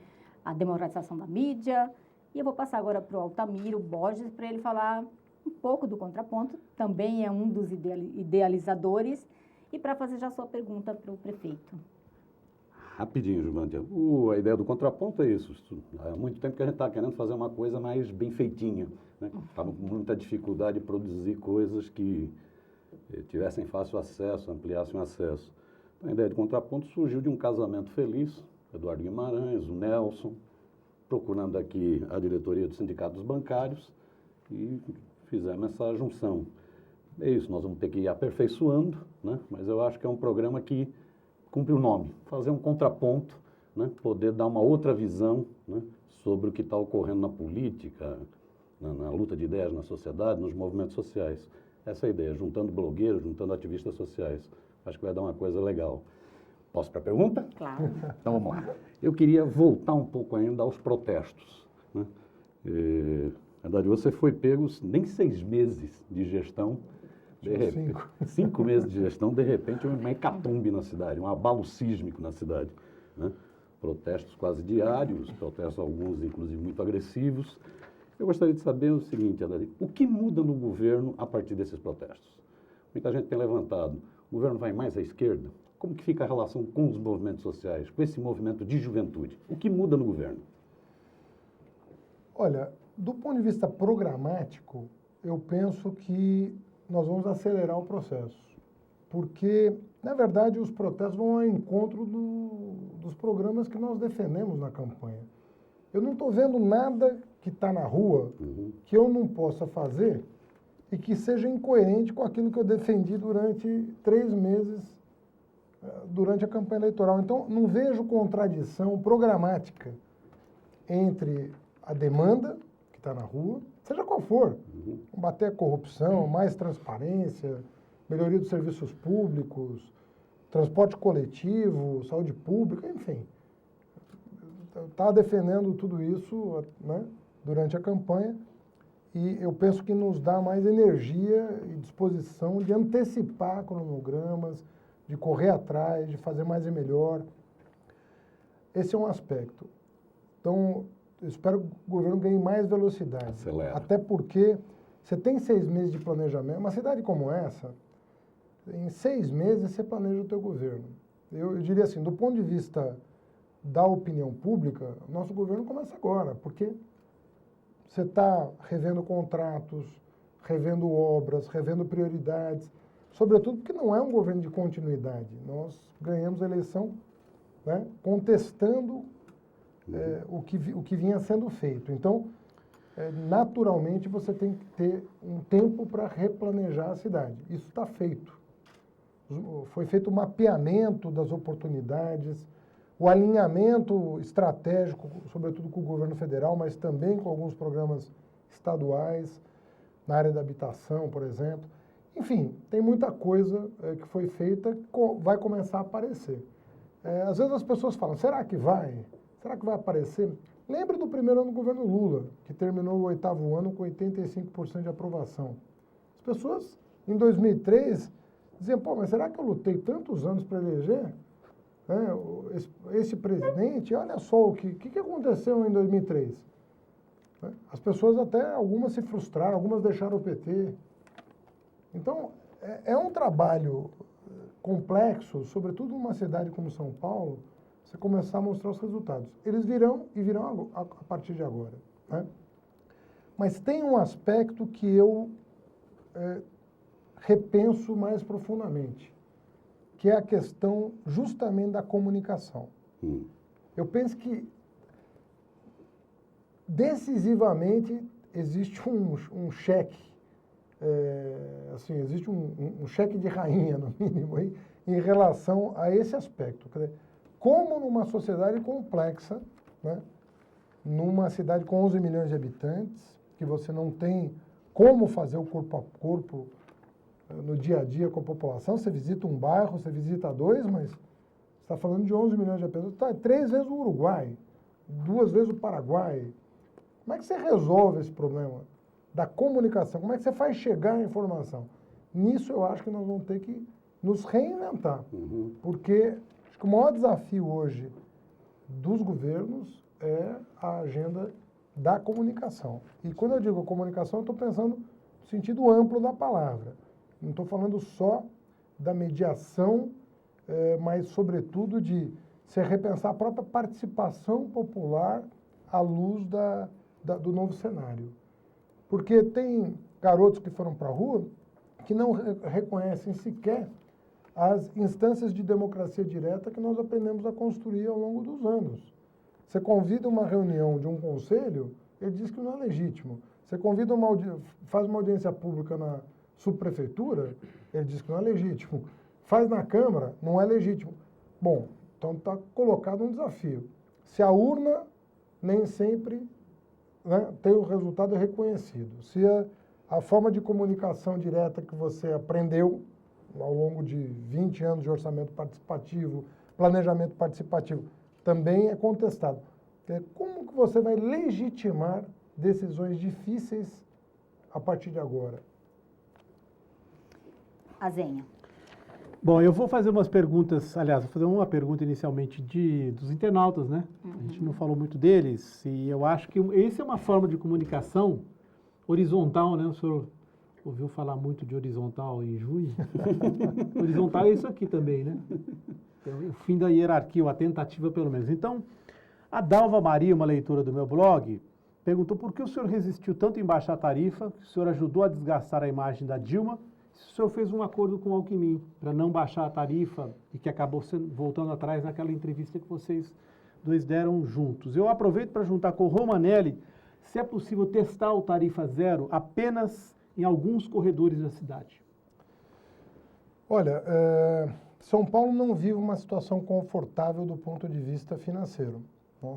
a democratização da mídia, e eu vou passar agora para o Altamiro Borges, para ele falar um pouco do contraponto, também é um dos idealizadores, e para fazer já a sua pergunta para o prefeito. Rapidinho, Gilvândia. A ideia do contraponto é isso. Há muito tempo que a gente está querendo fazer uma coisa mais bem feitinha, né? Está com muita dificuldade de produzir coisas que tivessem fácil acesso, ampliassem o acesso. Então, a ideia do contraponto surgiu de um casamento feliz, Eduardo Guimarães, o Nelson, procurando aqui a diretoria do Sindicato dos Bancários e fizemos essa junção. É isso, nós vamos ter que ir aperfeiçoando, né? Mas eu acho que é um programa que cumpre o nome, fazer um contraponto, né? Poder dar uma outra visão, né? Sobre o que está ocorrendo na política, na luta de ideias na sociedade, nos movimentos sociais. Essa é a ideia, juntando blogueiros, juntando ativistas sociais. Acho que vai dar uma coisa legal. Posso para a pergunta? Claro. Então vamos lá. Eu queria voltar um pouco ainda aos protestos, né? Na verdade, você foi pego nem 6 meses de gestão, de repente, 5 meses de gestão, de repente, uma hecatombe na cidade, um abalo sísmico na cidade, né? Protestos quase diários, protestos alguns, inclusive, muito agressivos. Eu gostaria de saber o seguinte, Adari, o que muda no governo a partir desses protestos? Muita gente tem levantado, o governo vai mais à esquerda? Como que fica a relação com os movimentos sociais, com esse movimento de juventude? O que muda no governo? Olha, do ponto de vista programático, eu penso que nós vamos acelerar o processo. Porque, na verdade, os protestos vão ao encontro dos programas que nós defendemos na campanha. Eu não estou vendo nada que está na rua que eu não possa fazer e que seja incoerente com aquilo que eu defendi durante 3 meses durante a campanha eleitoral. Então, não vejo contradição programática entre a demanda que está na rua, seja qual for, combater a corrupção, mais transparência, melhoria dos serviços públicos, transporte coletivo, saúde pública, enfim. Está defendendo tudo isso, né, durante a campanha e eu penso que nos dá mais energia e disposição de antecipar cronogramas, de correr atrás, de fazer mais e melhor. Esse é um aspecto. Então, eu espero que o governo ganhe mais velocidade. Acelera. Até porque você tem 6 meses de planejamento. Uma cidade como essa, em 6 meses você planeja o teu governo. Eu diria assim, do ponto de vista da opinião pública, nosso governo começa agora, porque você está revendo contratos, revendo obras, revendo prioridades, sobretudo porque não é um governo de continuidade. Nós ganhamos a eleição, né, contestando o que vinha sendo feito. Então, naturalmente, você tem que ter um tempo para replanejar a cidade. Isso está feito. Foi feito o mapeamento das oportunidades, o alinhamento estratégico, sobretudo com o governo federal, mas também com alguns programas estaduais, na área da habitação, por exemplo. Enfim, tem muita coisa que foi feita, vai começar a aparecer. Às vezes as pessoas falam, será que vai? Será que vai aparecer? Lembre do primeiro ano do governo Lula, que terminou o 8º ano com 85% de aprovação. As pessoas, em 2003, diziam, pô, mas será que eu lutei tantos anos para eleger esse presidente? Olha só o que aconteceu em 2003. As pessoas até, algumas se frustraram, algumas deixaram o PT. Então, é um trabalho complexo, sobretudo numa cidade como São Paulo, você começar a mostrar os resultados. Eles virão e virão a partir de agora, né? Mas tem um aspecto que eu repenso mais profundamente, que é a questão justamente da comunicação. Eu penso que decisivamente existe um cheque, assim, existe um cheque de rainha, no mínimo, aí, em relação a esse aspecto. Quer dizer, como numa sociedade complexa, né, numa cidade com 11 milhões de habitantes, que você não tem como fazer o corpo a corpo no dia a dia com a população. Você visita um bairro, você visita dois, mas você está falando de 11 milhões de habitantes. Tá, 3 vezes o Uruguai, 2 vezes o Paraguai. Como é que você resolve esse problema da comunicação? Como é que você faz chegar a informação? Nisso eu acho que nós vamos ter que nos reinventar, porque acho que o maior desafio hoje dos governos é a agenda da comunicação. E quando eu digo comunicação, eu estou pensando no sentido amplo da palavra. Não estou falando só da mediação, mas, sobretudo, de se repensar a própria participação popular à luz do novo cenário. Porque tem garotos que foram para a rua que não reconhecem sequer as instâncias de democracia direta que nós aprendemos a construir ao longo dos anos. Você convida uma reunião de um conselho, ele diz que não é legítimo. Você convida faz uma audiência pública na subprefeitura, ele diz que não é legítimo. Faz na Câmara, não é legítimo. Bom, então está colocado um desafio. Se a urna nem sempre, né, tem o resultado reconhecido, se a forma de comunicação direta que você aprendeu ao longo de 20 anos de orçamento participativo, planejamento participativo, também é contestado. Como que você vai legitimar decisões difíceis a partir de agora? Azenha. Bom, eu vou fazer umas perguntas, aliás, vou fazer uma pergunta inicialmente dos internautas, né? A gente não falou muito deles, e eu acho que essa é uma forma de comunicação horizontal, né? O senhor ouviu falar muito de horizontal em junho? Horizontal é isso aqui também, né? O fim da hierarquia, ou a tentativa pelo menos. Então, a Dalva Maria, uma leitora do meu blog, perguntou por que o senhor resistiu tanto em baixar a tarifa, que o senhor ajudou a desgastar a imagem da Dilma, se o senhor fez um acordo com o Alckmin para não baixar a tarifa e que acabou voltando atrás naquela entrevista que vocês dois deram juntos. Eu aproveito para juntar com o Romanelli se é possível testar o tarifa zero apenas em alguns corredores da cidade. Olha, São Paulo não vive uma situação confortável do ponto de vista financeiro.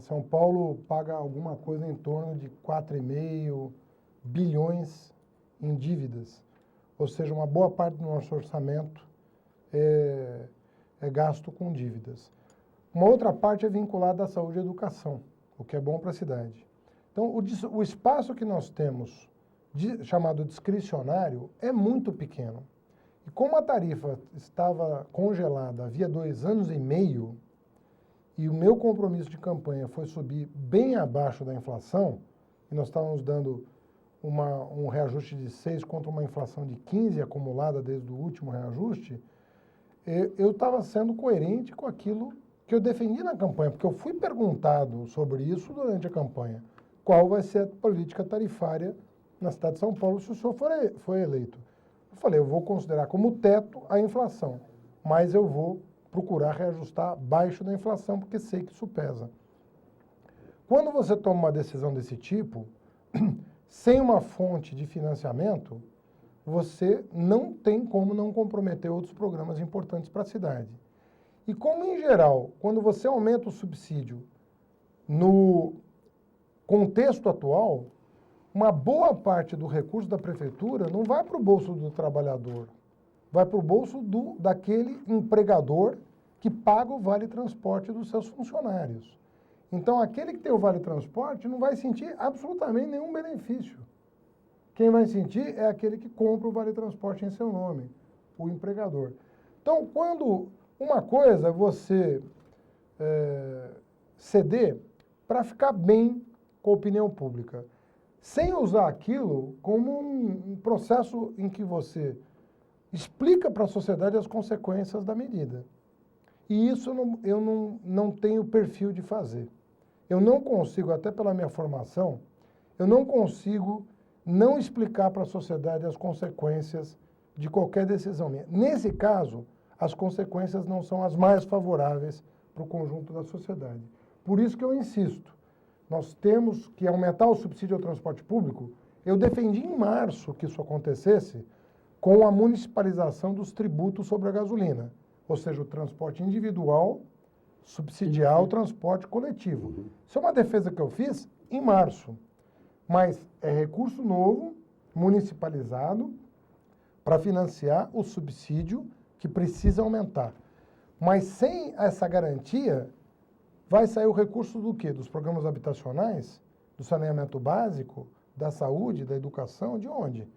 São Paulo paga alguma coisa em torno de 4,5 bilhões em dívidas. Ou seja, uma boa parte do nosso orçamento é gasto com dívidas. Uma outra parte é vinculada à saúde e educação, o que é bom para a cidade. Então, o espaço que nós temos, chamado discricionário, é muito pequeno. E como a tarifa estava congelada havia 2 anos e meio, e o meu compromisso de campanha foi subir bem abaixo da inflação, e nós estávamos dando um reajuste de 6 contra uma inflação de 15 acumulada desde o último reajuste, eu estava sendo coerente com aquilo que eu defendi na campanha, porque eu fui perguntado sobre isso durante a campanha. Qual vai ser a política tarifária na cidade de São Paulo se o senhor for eleito? Eu falei, eu vou considerar como teto a inflação, mas eu vou procurar reajustar abaixo da inflação, porque sei que isso pesa. Quando você toma uma decisão desse tipo, sem uma fonte de financiamento, você não tem como não comprometer outros programas importantes para a cidade. E como, em geral, quando você aumenta o subsídio no contexto atual, uma boa parte do recurso da prefeitura não vai para o bolso do trabalhador, vai para o bolso daquele empregador que paga o vale-transporte dos seus funcionários. Então, aquele que tem o vale-transporte não vai sentir absolutamente nenhum benefício. Quem vai sentir é aquele que compra o vale-transporte em seu nome, o empregador. Então, quando uma coisa é você ceder para ficar bem com a opinião pública, sem usar aquilo como um processo em que você explica para a sociedade as consequências da medida. E isso eu não tenho perfil de fazer. Eu não consigo, até pela minha formação, eu não consigo não explicar para a sociedade as consequências de qualquer decisão minha. Nesse caso, as consequências não são as mais favoráveis para o conjunto da sociedade. Por isso que eu insisto, nós temos que aumentar o subsídio ao transporte público. Eu defendi em março que isso acontecesse com a municipalização dos tributos sobre a gasolina, ou seja, o transporte individual subsidiar o transporte coletivo. Isso é uma defesa que eu fiz em março. Mas é recurso novo, municipalizado, para financiar o subsídio que precisa aumentar. Mas sem essa garantia, vai sair o recurso do quê? Dos programas habitacionais, do saneamento básico, da saúde, da educação, de onde?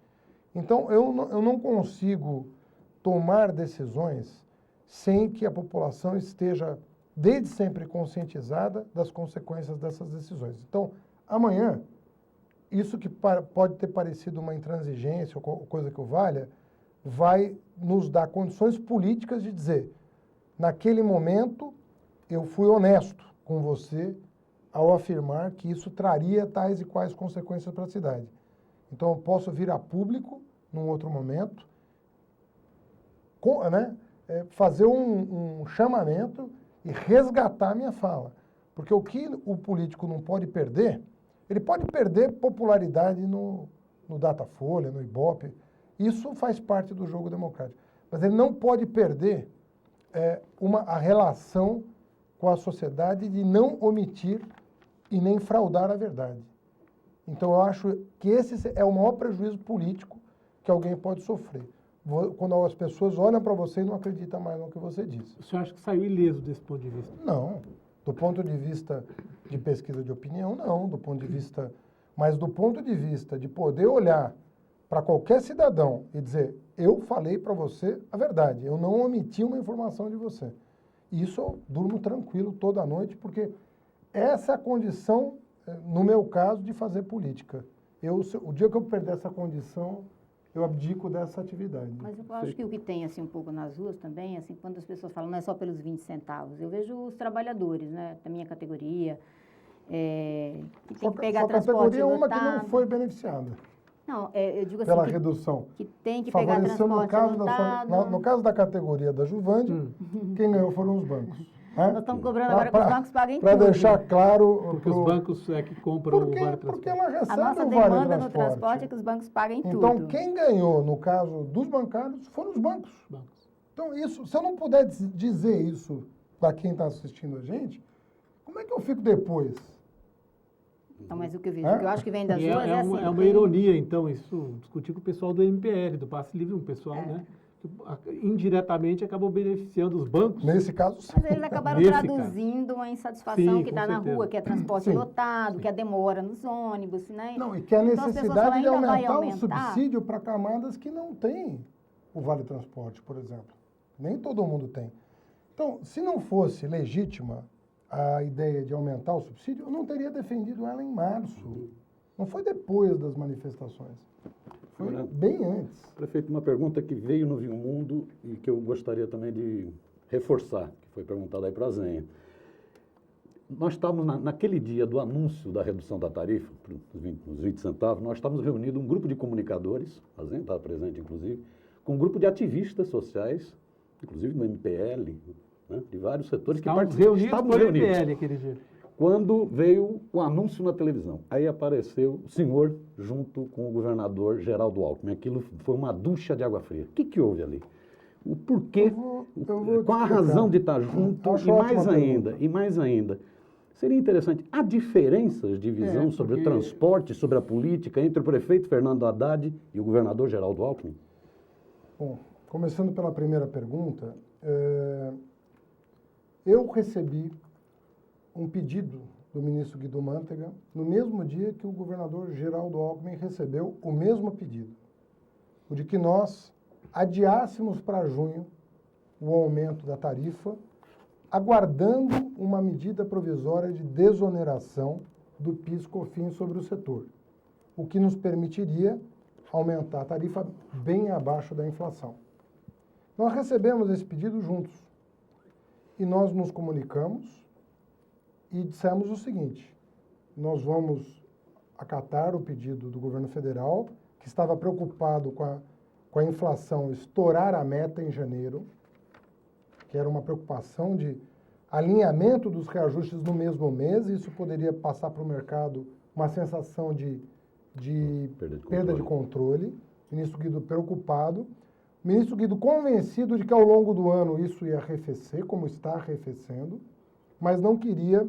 Então, eu não consigo tomar decisões sem que a população esteja, desde sempre, conscientizada das consequências dessas decisões. Então, amanhã, isso que pode ter parecido uma intransigência ou coisa que o valha, vai nos dar condições políticas de dizer, naquele momento, eu fui honesto com você ao afirmar que isso traria tais e quais consequências para a cidade. Então, eu posso vir a público, num outro momento, fazer um chamamento e resgatar a minha fala. Porque o que o político não pode perder, ele pode perder popularidade no Datafolha, no Ibope, isso faz parte do jogo democrático. Mas ele não pode perder a relação com a sociedade de não omitir e nem fraudar a verdade. Então, eu acho que esse é o maior prejuízo político que alguém pode sofrer. Quando as pessoas olham para você e não acreditam mais no que você disse. O senhor acha que saiu ileso desse ponto de vista? Não. Do ponto de vista de pesquisa de opinião, não. Mas do ponto de vista de poder olhar para qualquer cidadão e dizer, eu falei para você a verdade, eu não omiti uma informação de você. Isso eu durmo tranquilo toda noite, porque essa é a condição, no meu caso, de fazer política. O dia que eu perder essa condição, eu abdico dessa atividade. Mas eu acho que o que tem, assim, um pouco nas ruas também, assim, quando as pessoas falam, não é só pelos 20 centavos, eu vejo os trabalhadores, né, da minha categoria, que tem que pegar transporte lotado. Categoria é uma que não foi beneficiada. Não, eu digo assim, pela redução. Que tem que pegar transporte lotado. No caso da categoria da Juvândia, quem ganhou foram os bancos. Nós estamos cobrando agora que os bancos paguem tudo. Para deixar claro... Porque os bancos é que compram o Vale Transporte. Porque ela recebe a nossa o Vale demanda no transporte é que os bancos paguem tudo. Então, quem ganhou, no caso dos bancários, foram os bancos. Então, se eu não puder dizer isso para quem está assistindo a gente, como é que eu fico depois? Então, mas o que eu vejo, o que eu acho que vem das ruas é assim... É uma ironia, então, isso, discutir com o pessoal do MPL, do Passe Livre, um pessoal, né? Que indiretamente acabam beneficiando os bancos. Nesse caso, sim. Mas eles acabaram traduzindo uma insatisfação que está na rua, que é transporte lotado, que é a demora nos ônibus, né? Não, e que a necessidade de aumentar o subsídio para camadas que não têm o Vale Transporte, por exemplo. Nem todo mundo tem. Então, se não fosse legítima a ideia de aumentar o subsídio, eu não teria defendido ela em março. Não foi depois das manifestações. Foi bem antes. Prefeito, uma pergunta que veio no Vinho Mundo e que eu gostaria também de reforçar, que foi perguntada aí para a Zenha. Nós estávamos, naquele dia do anúncio da redução da tarifa, os 20 centavos, nós estávamos reunidos um grupo de comunicadores, a Zenha estava presente, inclusive, com um grupo de ativistas sociais, inclusive do MPL, né, de vários setores. Estávamos reunidos com o MPL aquele dia. Quando veio o anúncio na televisão. Aí apareceu o senhor junto com o governador Geraldo Alckmin. Aquilo foi uma ducha de água fria. O que houve ali? O porquê, qual a razão de estar junto e mais ainda. Seria interessante, há diferenças de visão sobre o transporte, sobre a política entre o prefeito Fernando Haddad e o governador Geraldo Alckmin? Bom, começando pela primeira pergunta, eu recebi um pedido do ministro Guido Mantega no mesmo dia que o governador Geraldo Alckmin recebeu o mesmo pedido, o de que nós adiássemos para junho o aumento da tarifa, aguardando uma medida provisória de desoneração do PIS/COFINS sobre o setor, o que nos permitiria aumentar a tarifa bem abaixo da inflação. Nós recebemos esse pedido juntos e nós nos comunicamos e dissemos o seguinte: nós vamos acatar o pedido do governo federal, que estava preocupado com a inflação estourar a meta em janeiro, que era uma preocupação de alinhamento dos reajustes no mesmo mês, e isso poderia passar para o mercado uma sensação de perda de controle. O ministro Guido preocupado. O ministro Guido convencido de que ao longo do ano isso ia arrefecer, como está arrefecendo, mas não queria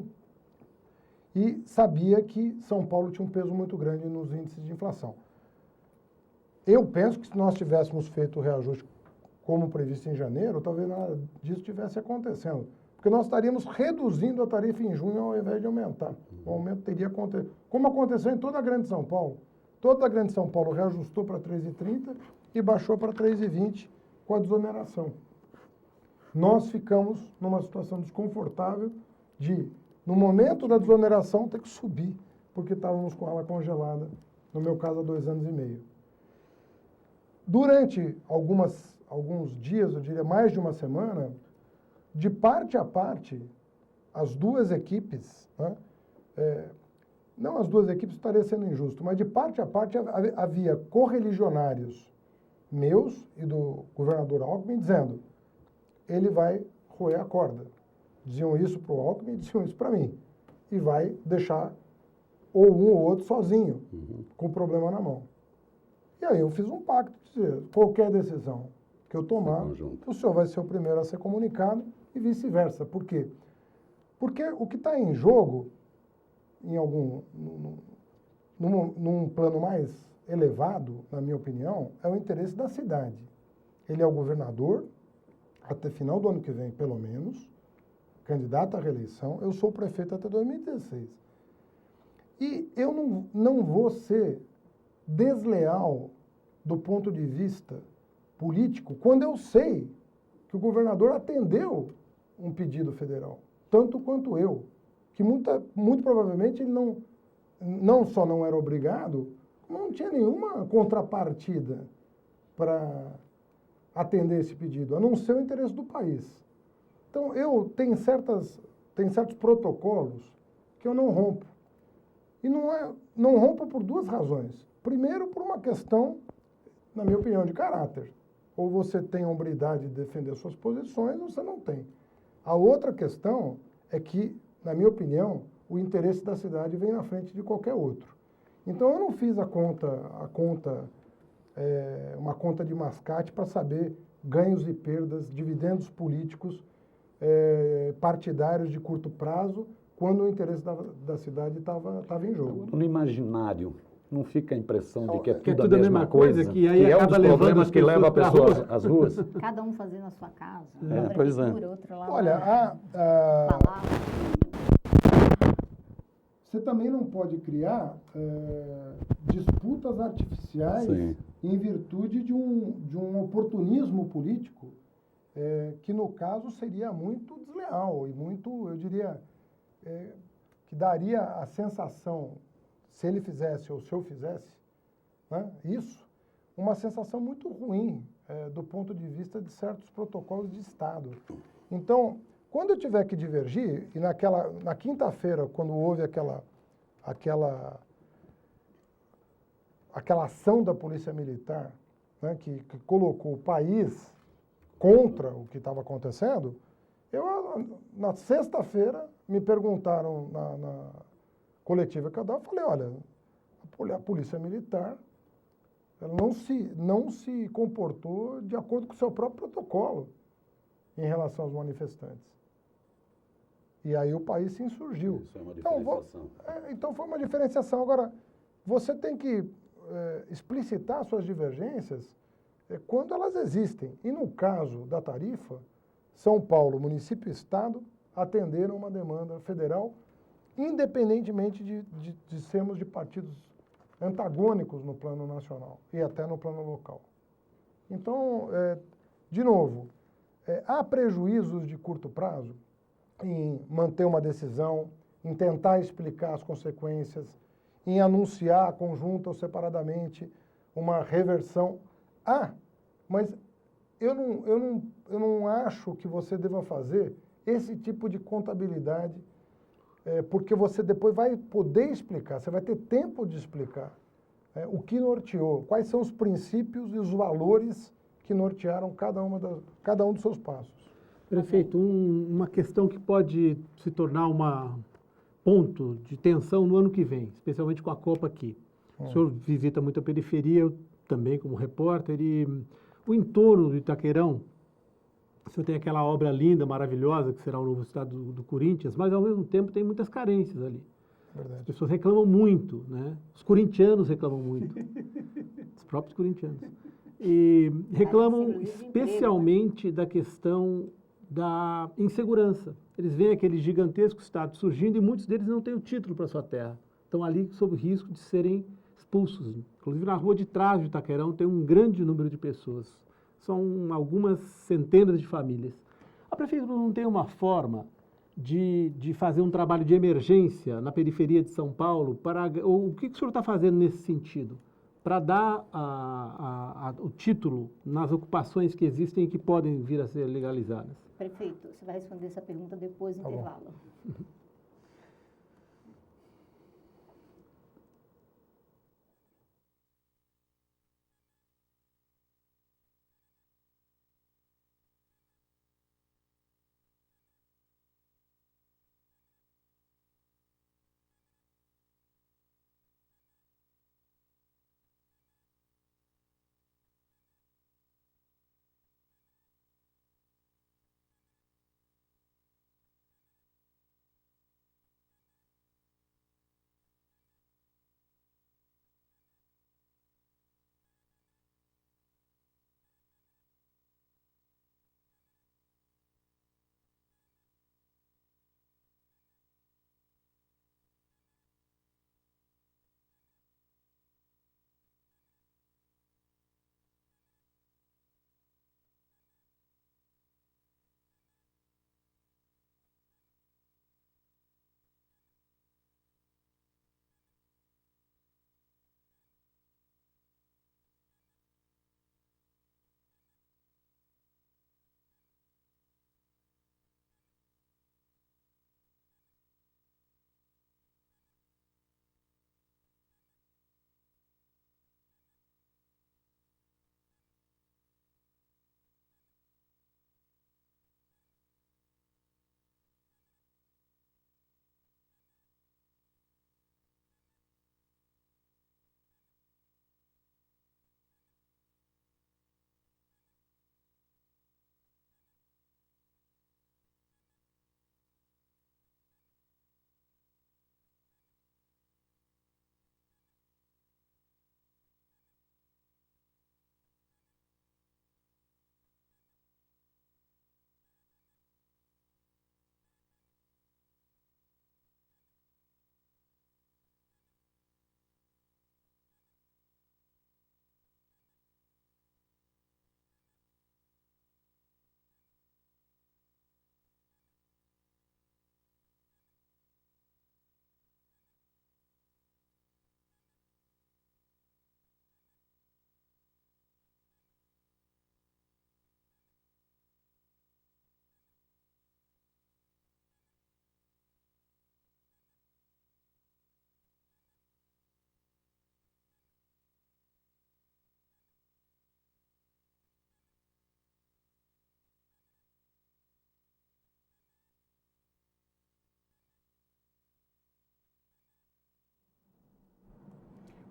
e sabia que São Paulo tinha um peso muito grande nos índices de inflação. Eu penso que se nós tivéssemos feito o reajuste como previsto em janeiro, talvez nada disso estivesse acontecendo. Porque nós estaríamos reduzindo a tarifa em junho ao invés de aumentar. O aumento teria acontecido. Como aconteceu em toda a Grande São Paulo. Toda a Grande São Paulo reajustou para 3,30 e baixou para 3,20 com a desoneração. Nós ficamos numa situação desconfortável de, no momento da desoneração, ter que subir, porque estávamos com ela congelada, no meu caso, há 2 anos e meio. Durante alguns dias, eu diria mais de uma semana, de parte a parte, as duas equipes, né, não as duas equipes estaria sendo injusto, mas de parte a parte havia correligionários meus e do governador Alckmin dizendo, ele vai roer a corda. Diziam isso para o Alckmin e diziam isso para mim. E vai deixar ou um ou outro sozinho, com o problema na mão. E aí eu fiz um pacto de dizer, qualquer decisão que eu tomar, o senhor vai ser o primeiro a ser comunicado e vice-versa. Por quê? Porque o que está em jogo, num plano mais elevado, na minha opinião, é o interesse da cidade. Ele é o governador, até final do ano que vem, pelo menos, candidato à reeleição, eu sou o prefeito até 2016. E eu não vou ser desleal do ponto de vista político quando eu sei que o governador atendeu um pedido federal, tanto quanto eu, que muito provavelmente ele não só não era obrigado, não tinha nenhuma contrapartida para atender esse pedido, a não ser o interesse do país. Então, tem certos protocolos que eu não rompo. E não rompo por 2 razões. Primeiro, por uma questão, na minha opinião, de caráter. Ou você tem a hombridade de defender suas posições, ou você não tem. A outra questão é que, na minha opinião, o interesse da cidade vem na frente de qualquer outro. Então, eu não fiz uma conta de mascate para saber ganhos e perdas, dividendos políticos partidários de curto prazo, quando o interesse da cidade estava em jogo. No imaginário, não fica a impressão de que é Que tudo a mesma coisa, que aí é um acaba dos levando problemas as que leva a pessoas pessoa às ruas? Cada um fazendo a sua casa. É, Uma pois é. prefeitura, outra lá. Olha, Palácio. você também não pode criar disputas artificiais Sim. em virtude de um oportunismo político que, no caso, seria muito desleal e muito, eu diria, que daria a sensação, se ele fizesse ou se eu fizesse, né, isso, uma sensação muito ruim do ponto de vista de certos protocolos de Estado. Então, quando eu tiver que divergir, e na quinta-feira, quando houve aquela ação da Polícia Militar, né, que colocou o país contra o que estava acontecendo, na sexta-feira, me perguntaram na coletiva que eu dava, eu falei, olha, a Polícia Militar ela não se comportou de acordo com o seu próprio protocolo em relação aos manifestantes. E aí o país se insurgiu. Isso é uma diferenciação. Então foi uma diferenciação. Agora, você tem que explicitar suas divergências quando elas existem. E no caso da tarifa, São Paulo, município e Estado, atenderam uma demanda federal, independentemente de sermos de partidos antagônicos no plano nacional e até no plano local. Então, de novo, há prejuízos de curto prazo em manter uma decisão, em tentar explicar as consequências, em anunciar conjunta ou separadamente uma reversão. Mas eu não acho que você deva fazer esse tipo de contabilidade, porque você depois vai poder explicar, você vai ter tempo de explicar o que norteou, quais são os princípios e os valores que nortearam cada um dos seus passos. Prefeito, uma questão que pode se tornar um ponto de tensão no ano que vem, especialmente com a Copa aqui. O senhor visita muito a periferia, eu também como repórter, e o entorno do Itaquerão, o senhor tem aquela obra linda, maravilhosa, que será o novo estádio do Corinthians, mas ao mesmo tempo tem muitas carências ali. Verdade. As pessoas reclamam muito, né? Os corintianos reclamam muito. Os próprios corintianos. E reclamam Inclusive de emprego, né? especialmente da questão da insegurança. Eles veem aquele gigantesco estado surgindo e muitos deles não têm o título para sua terra. Estão ali sob o risco de serem expulsos. Inclusive na rua de trás de Itaquerão tem um grande número de pessoas. São algumas centenas de famílias. A prefeitura não tem uma forma de fazer um trabalho de emergência na periferia de São Paulo? Ou o que o senhor está fazendo nesse sentido? Para dar o título nas ocupações que existem e que podem vir a ser legalizadas? Prefeito, você vai responder essa pergunta depois do intervalo.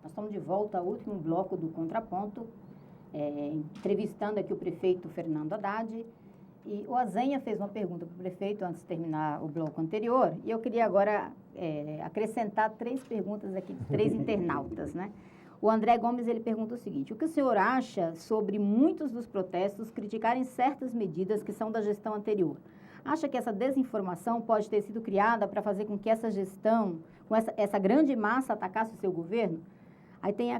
Nós estamos de volta ao último bloco do Contraponto, entrevistando aqui o prefeito Fernando Haddad. E o Azenha fez uma pergunta para o prefeito antes de terminar o bloco anterior, e eu queria agora acrescentar 3 perguntas aqui, 3 internautas, né? O André Gomes, ele pergunta o seguinte: o que o senhor acha sobre muitos dos protestos criticarem certas medidas que são da gestão anterior? Acha que essa desinformação pode ter sido criada para fazer com que essa gestão, com essa grande massa atacasse o seu governo? Aí tem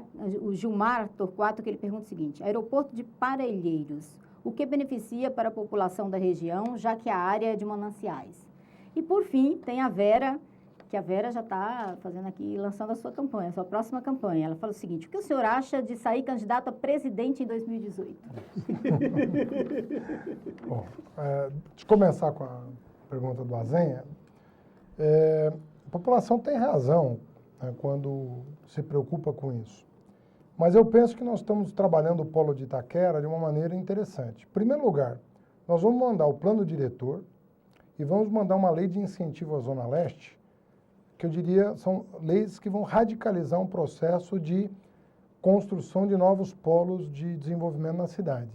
o Gilmar Torquato, que ele pergunta o seguinte: aeroporto de Parelheiros, o que beneficia para a população da região, já que a área é de mananciais? E, por fim, tem a Vera, que a Vera já está fazendo aqui, lançando a sua campanha, a sua próxima campanha. Ela fala o seguinte: o que o senhor acha de sair candidato a presidente em 2018? Bom, deixa eu começar com a pergunta do Azenha. A população tem razão, né, quando se preocupa com isso. Mas eu penso que nós estamos trabalhando o polo de Itaquera de uma maneira interessante. Em primeiro lugar, nós vamos mandar o plano diretor e vamos mandar uma lei de incentivo à Zona Leste, que eu diria são leis que vão radicalizar um processo de construção de novos polos de desenvolvimento na cidade.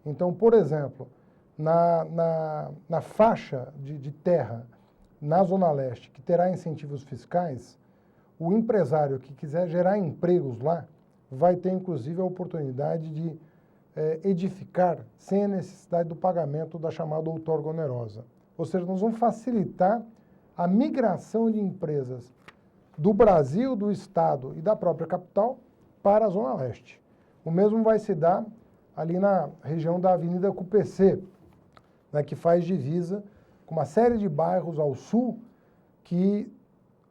Então, por exemplo, na faixa de terra na Zona Leste, que terá incentivos fiscais, o empresário que quiser gerar empregos lá vai ter, inclusive, a oportunidade de edificar sem a necessidade do pagamento da chamada outorga onerosa. Ou seja, nós vamos facilitar a migração de empresas do Brasil, do Estado e da própria capital para a Zona Leste. O mesmo vai se dar ali na região da Avenida Cupecê, né, que faz divisa com uma série de bairros ao sul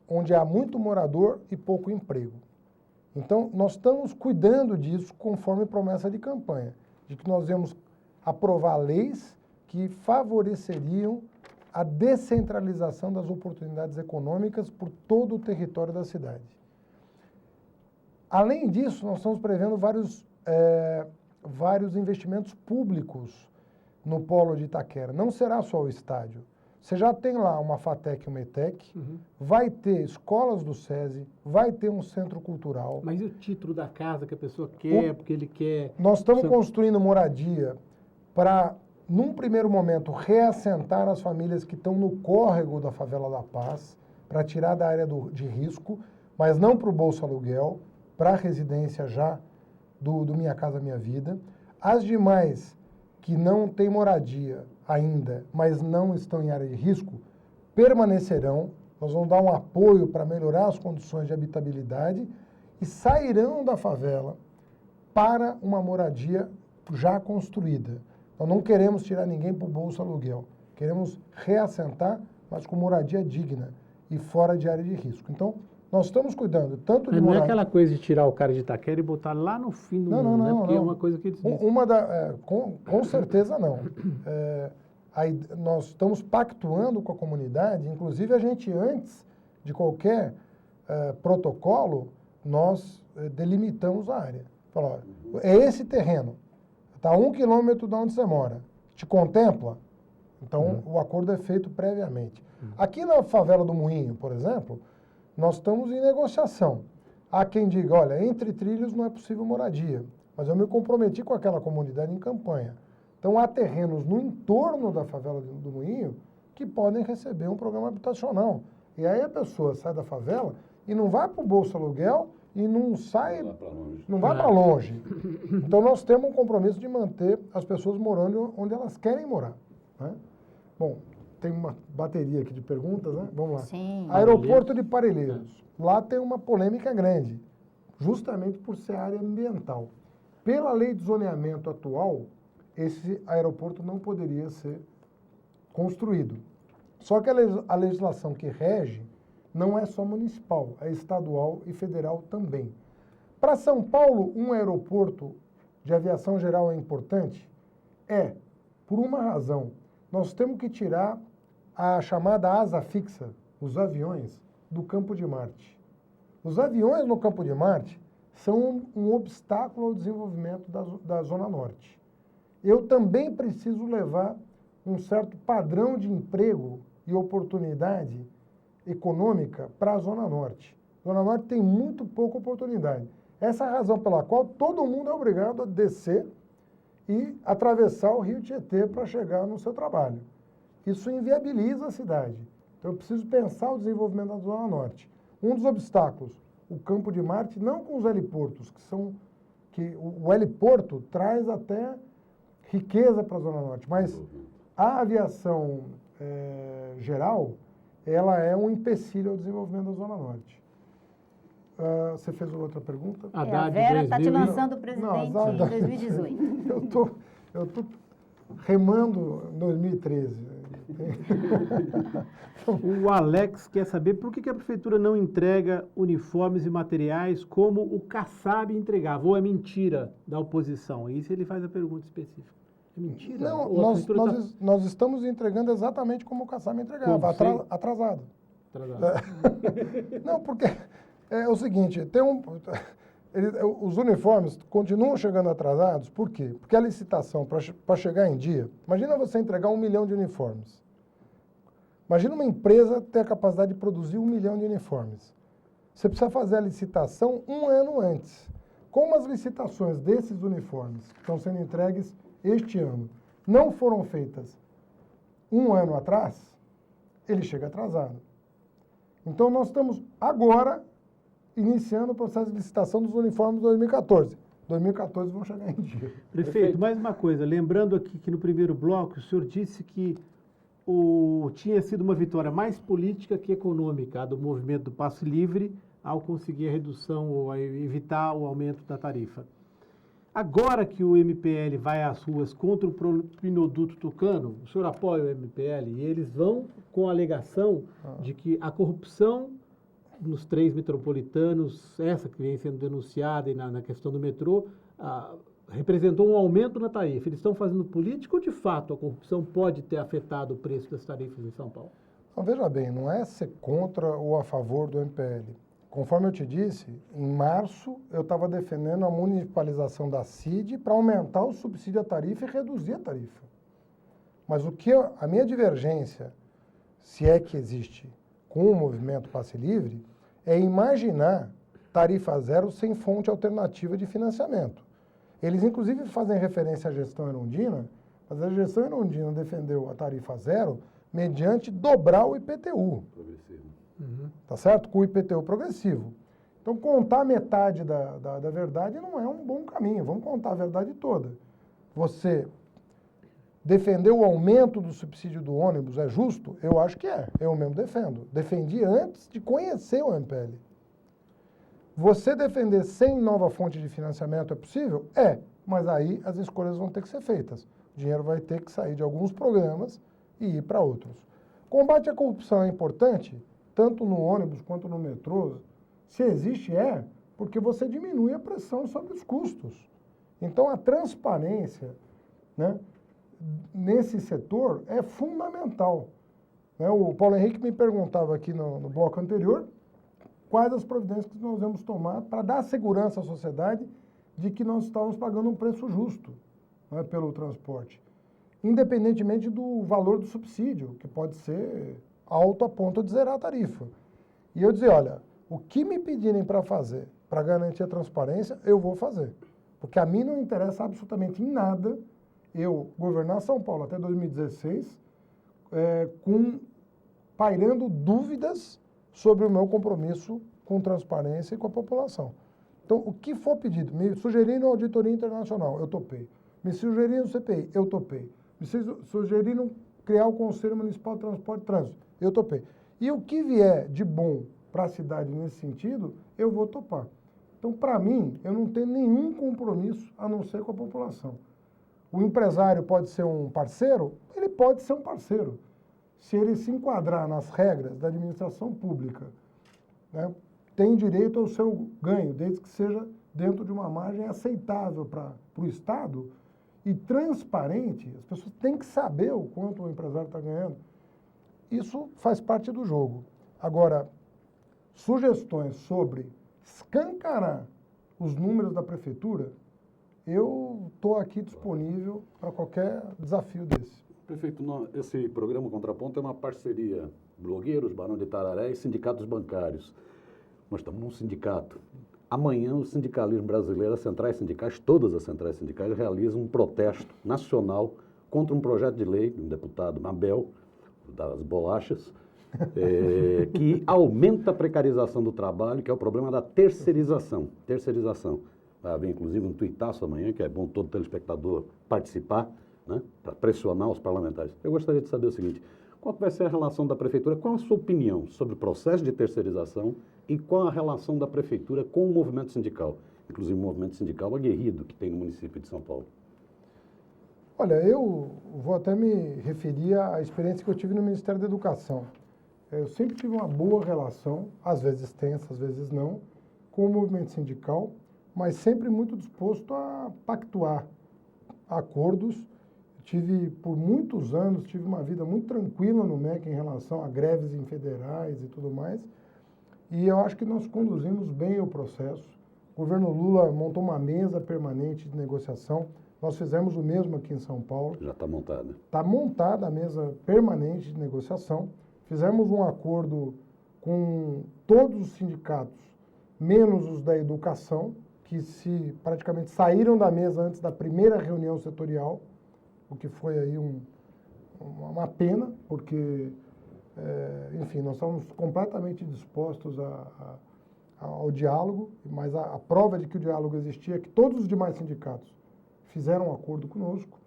onde há muito morador e pouco emprego. Então, nós estamos cuidando disso conforme promessa de campanha, de que nós vamos aprovar leis que favoreceriam a descentralização das oportunidades econômicas por todo o território da cidade. Além disso, nós estamos prevendo vários investimentos públicos no polo de Itaquera. Não será só o estádio. Você já tem lá uma FATEC e uma ETEC, vai ter escolas do SESI, vai ter um centro cultural. Mas e o título da casa que a pessoa quer, porque ele quer... Nós estamos construindo moradia para, num primeiro momento, reassentar as famílias que estão no córrego da Favela da Paz, para tirar da área de risco, mas não para o Bolsa Aluguel, para a residência já do Minha Casa Minha Vida. As demais que não têm moradia ainda, mas não estão em área de risco, permanecerão. Nós vamos dar um apoio para melhorar as condições de habitabilidade e sairão da favela para uma moradia já construída. Nós não queremos tirar ninguém para o Bolsa Aluguel. Queremos reassentar, mas com moradia digna e fora de área de risco. Então, nós estamos cuidando tanto de Mas não moradia... é aquela coisa de tirar o cara de Itaquera e botar lá no fim do mundo, né? Porque é uma coisa que eles dizem. Com certeza não. Nós estamos pactuando com a comunidade, inclusive a gente, antes de qualquer protocolo, nós delimitamos a área. Fala, ó, é esse terreno, está a 1 quilômetro de onde você mora, te contempla? Então, o acordo é feito previamente. Aqui na favela do Moinho, por exemplo, nós estamos em negociação. Há quem diga, olha, entre trilhos não é possível moradia, mas eu me comprometi com aquela comunidade em campanha. Então, há terrenos no entorno da favela do Moinho que podem receber um programa habitacional. E aí a pessoa sai da favela e não vai para o Bolsa Aluguel e não sai, não vai para longe. Então, nós temos um compromisso de manter as pessoas morando onde elas querem morar, né? Bom, tem uma bateria aqui de perguntas, né? Vamos lá. Sim. Aeroporto de Parelheiros. Lá tem uma polêmica grande, justamente por ser área ambiental. Pela lei de zoneamento atual, esse aeroporto não poderia ser construído. Só que a legislação que rege não é só municipal, é estadual e federal também. Para São Paulo, um aeroporto de aviação geral é importante? É, por uma razão. Nós temos que tirar a chamada asa fixa, os aviões, do campo de Marte. Os aviões no campo de Marte são um obstáculo ao desenvolvimento da Zona Norte. Eu também preciso levar um certo padrão de emprego e oportunidade econômica para a Zona Norte. A Zona Norte tem muito pouca oportunidade. Essa é a razão pela qual todo mundo é obrigado a descer e atravessar o Rio Tietê para chegar no seu trabalho. Isso inviabiliza a cidade. Então, eu preciso pensar o desenvolvimento da Zona Norte. Um dos obstáculos, o campo de Marte, não com os heliportos, que o heliporto traz até riqueza para a Zona Norte, mas a aviação geral, ela é um empecilho ao desenvolvimento da Zona Norte. Você fez outra pergunta? A Vera está te lançando presidente em 2018. Eu tô remando em 2013. O Alex quer saber por que a prefeitura não entrega uniformes e materiais como o Kassab entregava, ou é mentira da oposição? Isso ele faz a pergunta específica. É mentira? Não, nós estamos entregando exatamente como o Kassab entregava, atrasado. Não, porque é o seguinte, os uniformes continuam chegando atrasados, por quê? Porque a licitação, para chegar em dia, imagina você entregar 1 milhão de uniformes. Imagina uma empresa ter a capacidade de produzir 1 milhão de uniformes. Você precisa fazer a licitação 1 ano antes. Como as licitações desses uniformes que estão sendo entregues este ano não foram feitas 1 ano atrás, ele chega atrasado. Então, nós estamos agora iniciando o processo de licitação dos uniformes de 2014. 2014 vão chegar em dia. Prefeito, mais uma coisa, lembrando aqui que no primeiro bloco o senhor disse que tinha sido uma vitória mais política que econômica, a do movimento do passe livre, ao conseguir a redução ou a evitar o aumento da tarifa. Agora que o MPL vai às ruas contra o Propinoduto Tucano, o senhor apoia o MPL e eles vão com a alegação de que a corrupção nos 3 metropolitanos, essa que vem sendo denunciada e na questão do metrô, representou um aumento na tarifa. Eles estão fazendo política ou, de fato, a corrupção pode ter afetado o preço das tarifas em São Paulo? Então, veja bem, não é ser contra ou a favor do MPL. Conforme eu te disse, em março eu estava defendendo a municipalização da CID para aumentar o subsídio à tarifa e reduzir a tarifa. Mas a minha divergência, se é que existe, com o movimento Passe Livre, é imaginar tarifa zero sem fonte alternativa de financiamento. Eles, inclusive, fazem referência à gestão Erundina, mas a gestão Erundina defendeu a tarifa zero mediante dobrar o IPTU. Progressivo. Tá certo? Com o IPTU progressivo. Então, contar metade da verdade não é um bom caminho. Vamos contar a verdade toda. Você defender o aumento do subsídio do ônibus é justo? Eu acho que é. Eu mesmo defendo. Defendi antes de conhecer o MPL. Você defender sem nova fonte de financiamento é possível? É. Mas aí as escolhas vão ter que ser feitas. O dinheiro vai ter que sair de alguns programas e ir para outros. Combate à corrupção é importante, tanto no ônibus quanto no metrô. Se existe, é porque você diminui a pressão sobre os custos. Então, a transparência, né, nesse setor é fundamental. Né? O Paulo Henrique me perguntava aqui no bloco anterior quais as providências que nós vamos tomar para dar segurança à sociedade de que nós estávamos pagando um preço justo, né, pelo transporte, independentemente do valor do subsídio, que pode ser alto a ponto de zerar a tarifa. E eu dizer, olha, o que me pedirem para fazer para garantir a transparência, eu vou fazer. Porque a mim não interessa absolutamente em nada eu governar São Paulo até 2016 pairando dúvidas sobre o meu compromisso com transparência e com a população. Então, o que for pedido, me sugeriram auditoria internacional, eu topei. Me sugeriram CPI, eu topei. Me sugeriram criar o Conselho Municipal de Transporte e Trânsito, eu topei. E o que vier de bom para a cidade nesse sentido, eu vou topar. Então, para mim, eu não tenho nenhum compromisso a não ser com a população. O empresário pode ser um parceiro? Ele pode ser um parceiro. Se ele se enquadrar nas regras da administração pública, né, tem direito ao seu ganho, desde que seja dentro de uma margem aceitável para o Estado e transparente. As pessoas têm que saber o quanto o empresário está ganhando. Isso faz parte do jogo. Agora, sugestões sobre escancarar os números da prefeitura, eu estou aqui disponível para qualquer desafio desse. Prefeito, esse programa Contraponto é uma parceria blogueiros, Barão de Itararé e sindicatos bancários. Nós estamos num sindicato. Amanhã o sindicalismo brasileiro, as centrais sindicais, todas as centrais sindicais realizam um protesto nacional contra um projeto de lei do deputado Mabel, das bolachas, que aumenta a precarização do trabalho, que é o problema da terceirização. Vai haver, inclusive, um tuitaço amanhã, que é bom todo telespectador participar, né, para pressionar os parlamentares. Eu gostaria de saber o seguinte, qual vai ser a relação da prefeitura, qual a sua opinião sobre o processo de terceirização e qual a relação da prefeitura com o movimento sindical, inclusive o movimento sindical aguerrido que tem no município de São Paulo? Olha, eu vou até me referir à experiência que eu tive no Ministério da Educação. Eu sempre tive uma boa relação, às vezes tensa, às vezes não, com o movimento sindical, mas sempre muito disposto a pactuar acordos. Por muitos anos, tive uma vida muito tranquila no MEC em relação a greves em federais e tudo mais, e eu acho que nós conduzimos bem o processo. O governo Lula montou uma mesa permanente de negociação, nós fizemos o mesmo aqui em São Paulo. Já está montada. Está montada a mesa permanente de negociação, fizemos um acordo com todos os sindicatos, menos os da educação, que praticamente saíram da mesa antes da primeira reunião setorial, o que foi aí uma pena, porque enfim, nós estamos completamente dispostos ao diálogo, mas a prova de que o diálogo existia é que todos os demais sindicatos fizeram um acordo conosco.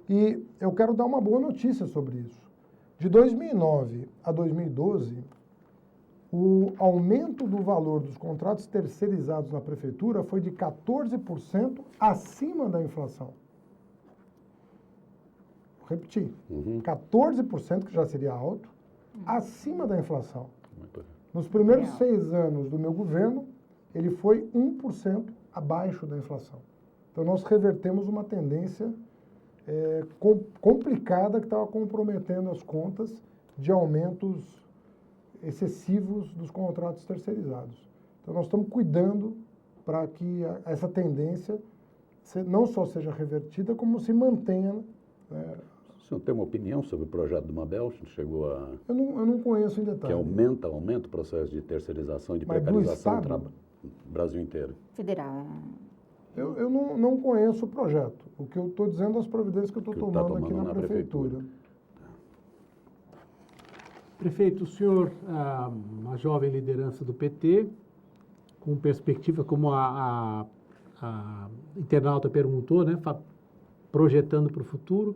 E eu quero dar uma boa notícia sobre isso. De 2009 a 2012, o aumento do valor dos contratos terceirizados na prefeitura foi de 14% acima da inflação. Vou repetir, 14%, que já seria alto, acima da inflação. Nos primeiros 6 anos do meu governo, ele foi 1% abaixo da inflação. Então, nós revertemos uma tendência complicada que estava comprometendo as contas de aumentos excessivos dos contratos terceirizados. Então, nós estamos cuidando para que essa tendência não só seja revertida, como se mantenha. O senhor tem uma opinião sobre o projeto do Mabel? Chegou a... Eu não conheço em Que detalhe. aumenta o processo de terceirização e de Mas do precarização do Estado? Brasil inteiro. Federal. Eu não conheço o projeto. O que eu estou dizendo é as providências que eu estou Que tá tomando aqui tomando na na prefeitura. Prefeito, o senhor, uma jovem liderança do PT, com perspectiva, como a internauta perguntou, né, projetando para o futuro.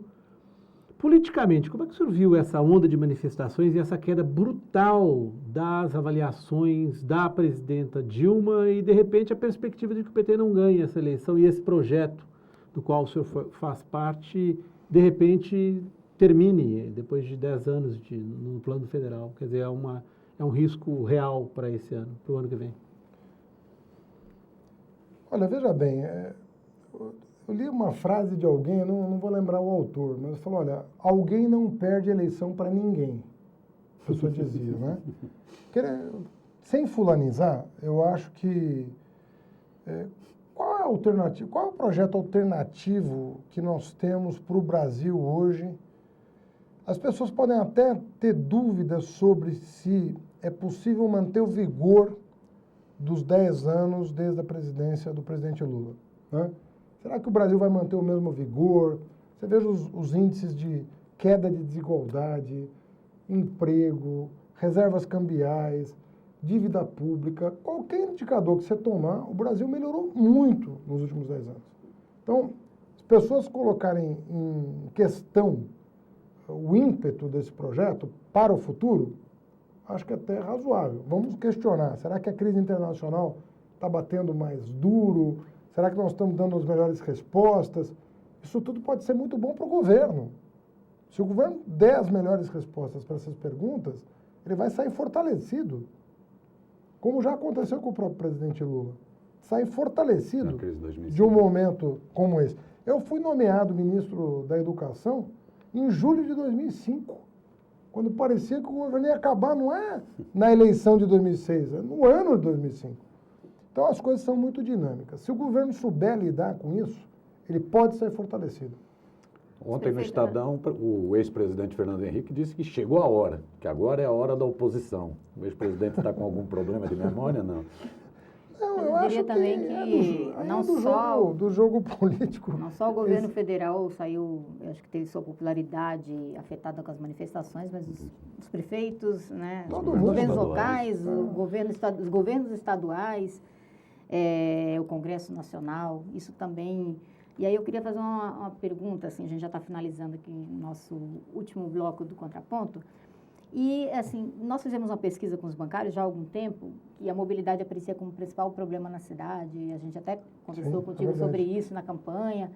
Politicamente, como é que o senhor viu essa onda de manifestações e essa queda brutal das avaliações da presidenta Dilma e, de repente, a perspectiva de que o PT não ganhe essa eleição e esse projeto do qual o senhor faz parte, de repente, termine depois de 10 anos no plano federal? Quer dizer, é um risco real para esse ano, para o ano que vem. Olha, veja bem, eu li uma frase de alguém, não vou lembrar o autor, mas falou, olha, alguém não perde eleição para ninguém. A pessoa dizia, né? Sem fulanizar, eu acho que... qual é a alternativa? Qual é o projeto alternativo que nós temos para o Brasil hoje? As pessoas podem até ter dúvidas sobre se é possível manter o vigor dos 10 anos desde a presidência do presidente Lula, né? Será que o Brasil vai manter o mesmo vigor? Você veja os índices de queda de desigualdade, emprego, reservas cambiais, dívida pública, qualquer indicador que você tomar, o Brasil melhorou muito nos últimos 10 anos. Então, as pessoas colocarem em questão o ímpeto desse projeto para o futuro, acho que até é razoável. Vamos questionar, será que a crise internacional está batendo mais duro? Será que nós estamos dando as melhores respostas? Isso tudo pode ser muito bom para o governo. Se o governo der as melhores respostas para essas perguntas, ele vai sair fortalecido. Como já aconteceu com o próprio presidente Lula. Sair fortalecido de um momento como esse. Eu fui nomeado ministro da Educação em julho de 2005, quando parecia que o governo ia acabar, não é na eleição de 2006, é no ano de 2005. Então, as coisas são muito dinâmicas. Se o governo souber lidar com isso, ele pode ser fortalecido. Ontem no Estadão, o ex-presidente Fernando Henrique disse que chegou a hora, que agora é a hora da oposição. O ex-presidente está com algum problema de memória, não? Não, eu acho também que não só do jogo político. Não só o governo federal saiu, eu acho que teve sua popularidade afetada com as manifestações, mas os prefeitos, né, os governos locais, os governos estaduais, o Congresso Nacional, isso também. E aí eu queria fazer uma pergunta, assim, a gente já está finalizando aqui o nosso último bloco do Contraponto. E, assim, nós fizemos uma pesquisa com os bancários já há algum tempo, e a mobilidade aparecia como principal problema na cidade, a gente até conversou contigo sobre isso na campanha.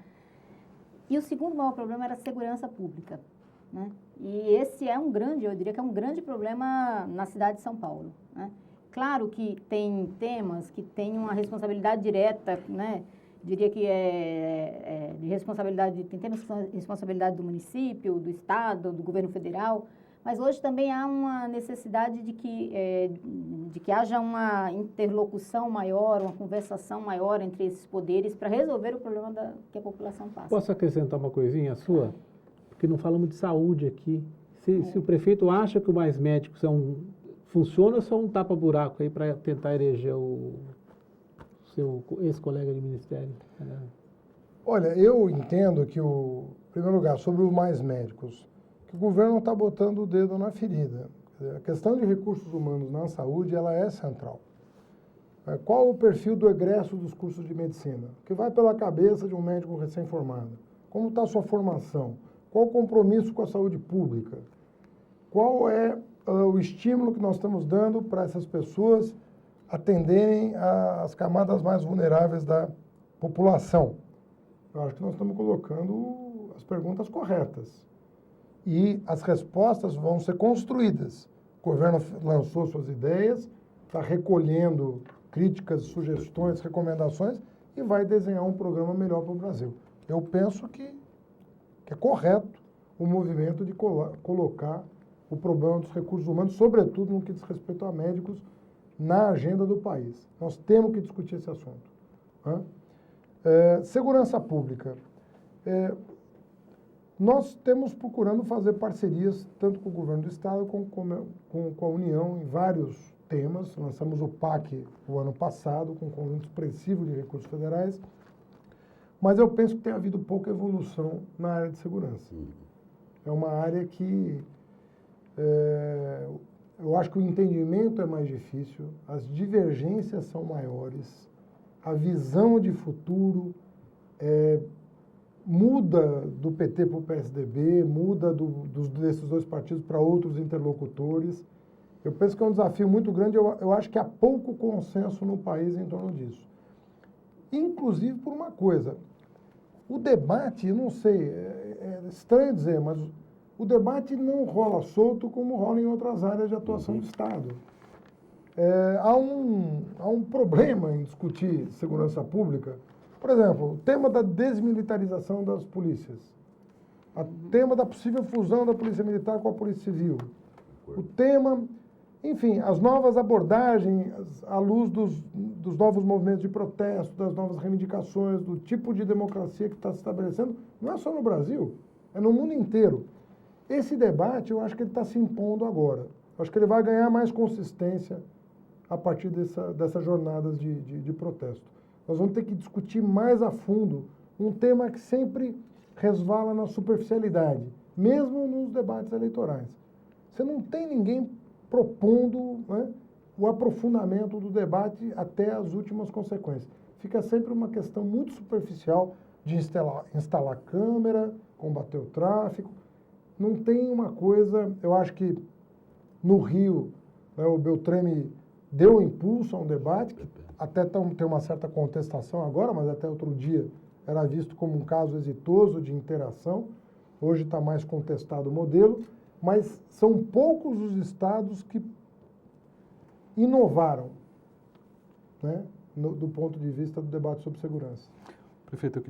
E o segundo maior problema era a segurança pública, né? E esse é eu diria que é um grande problema na cidade de São Paulo, né? Claro que tem temas que têm uma responsabilidade direta, né? Diria que de responsabilidade, tem temas que são responsabilidade do município, do estado, do governo federal, mas hoje também há uma necessidade de que haja uma interlocução maior, uma conversação maior entre esses poderes para resolver o problema que a população passa. Posso acrescentar uma coisinha sua? Porque não falamos de saúde aqui. Se o prefeito acha que o Mais Médicos funciona, ou só um tapa-buraco aí para tentar eleger o seu ex-colega de ministério? Olha, eu entendo que, em primeiro lugar, sobre o Mais Médicos, que o governo está botando o dedo na ferida. A questão de recursos humanos na saúde, ela é central. Qual o perfil do egresso dos cursos de medicina? O que vai pela cabeça de um médico recém-formado? Como está a sua formação? Qual o compromisso com a saúde pública? Qual é o estímulo que nós estamos dando para essas pessoas atenderem às camadas mais vulneráveis da população? Eu acho que nós estamos colocando as perguntas corretas. E as respostas vão ser construídas. O governo lançou suas ideias, está recolhendo críticas, sugestões, recomendações e vai desenhar um programa melhor para o Brasil. Eu penso que é correto o movimento de colocar o problema dos recursos humanos, sobretudo no que diz respeito a médicos, na agenda do país. Nós temos que discutir esse assunto. Segurança pública. Nós temos procurando fazer parcerias tanto com o governo do Estado como com a União em vários temas. Lançamos o PAC o ano passado, com um conjunto expressivo de recursos federais, mas eu penso que tem havido pouca evolução na área de segurança. É uma área que eu acho que o entendimento é mais difícil, as divergências são maiores, a visão de futuro muda do PT para o PSDB, muda desses dois partidos para outros interlocutores. Eu penso que é um desafio muito grande, eu acho que há pouco consenso no país em torno disso. Inclusive por uma coisa, o debate, eu não sei, é estranho dizer, mas o debate não rola solto como rola em outras áreas de atuação do Estado. Há um problema em discutir segurança pública. Por exemplo, o tema da desmilitarização das polícias, o tema da possível fusão da Polícia Militar com a Polícia Civil, o tema, enfim, as novas abordagens à luz dos novos movimentos de protesto, das novas reivindicações, do tipo de democracia que está se estabelecendo, não é só no Brasil, é no mundo inteiro. Esse debate, eu acho que ele está se impondo agora. Eu acho que ele vai ganhar mais consistência a partir dessas jornadas de protesto. Nós vamos ter que discutir mais a fundo um tema que sempre resvala na superficialidade, mesmo nos debates eleitorais. Você não tem ninguém propondo, né, o aprofundamento do debate até as últimas consequências. Fica sempre uma questão muito superficial de instalar câmera, combater o tráfico. Não tem uma coisa, eu acho que no Rio, né, o Beltrame deu impulso a um debate, que até tem uma certa contestação agora, mas até outro dia era visto como um caso exitoso de interação. Hoje está mais contestado o modelo, mas são poucos os estados que inovaram, né, do ponto de vista do debate sobre segurança. Prefeito,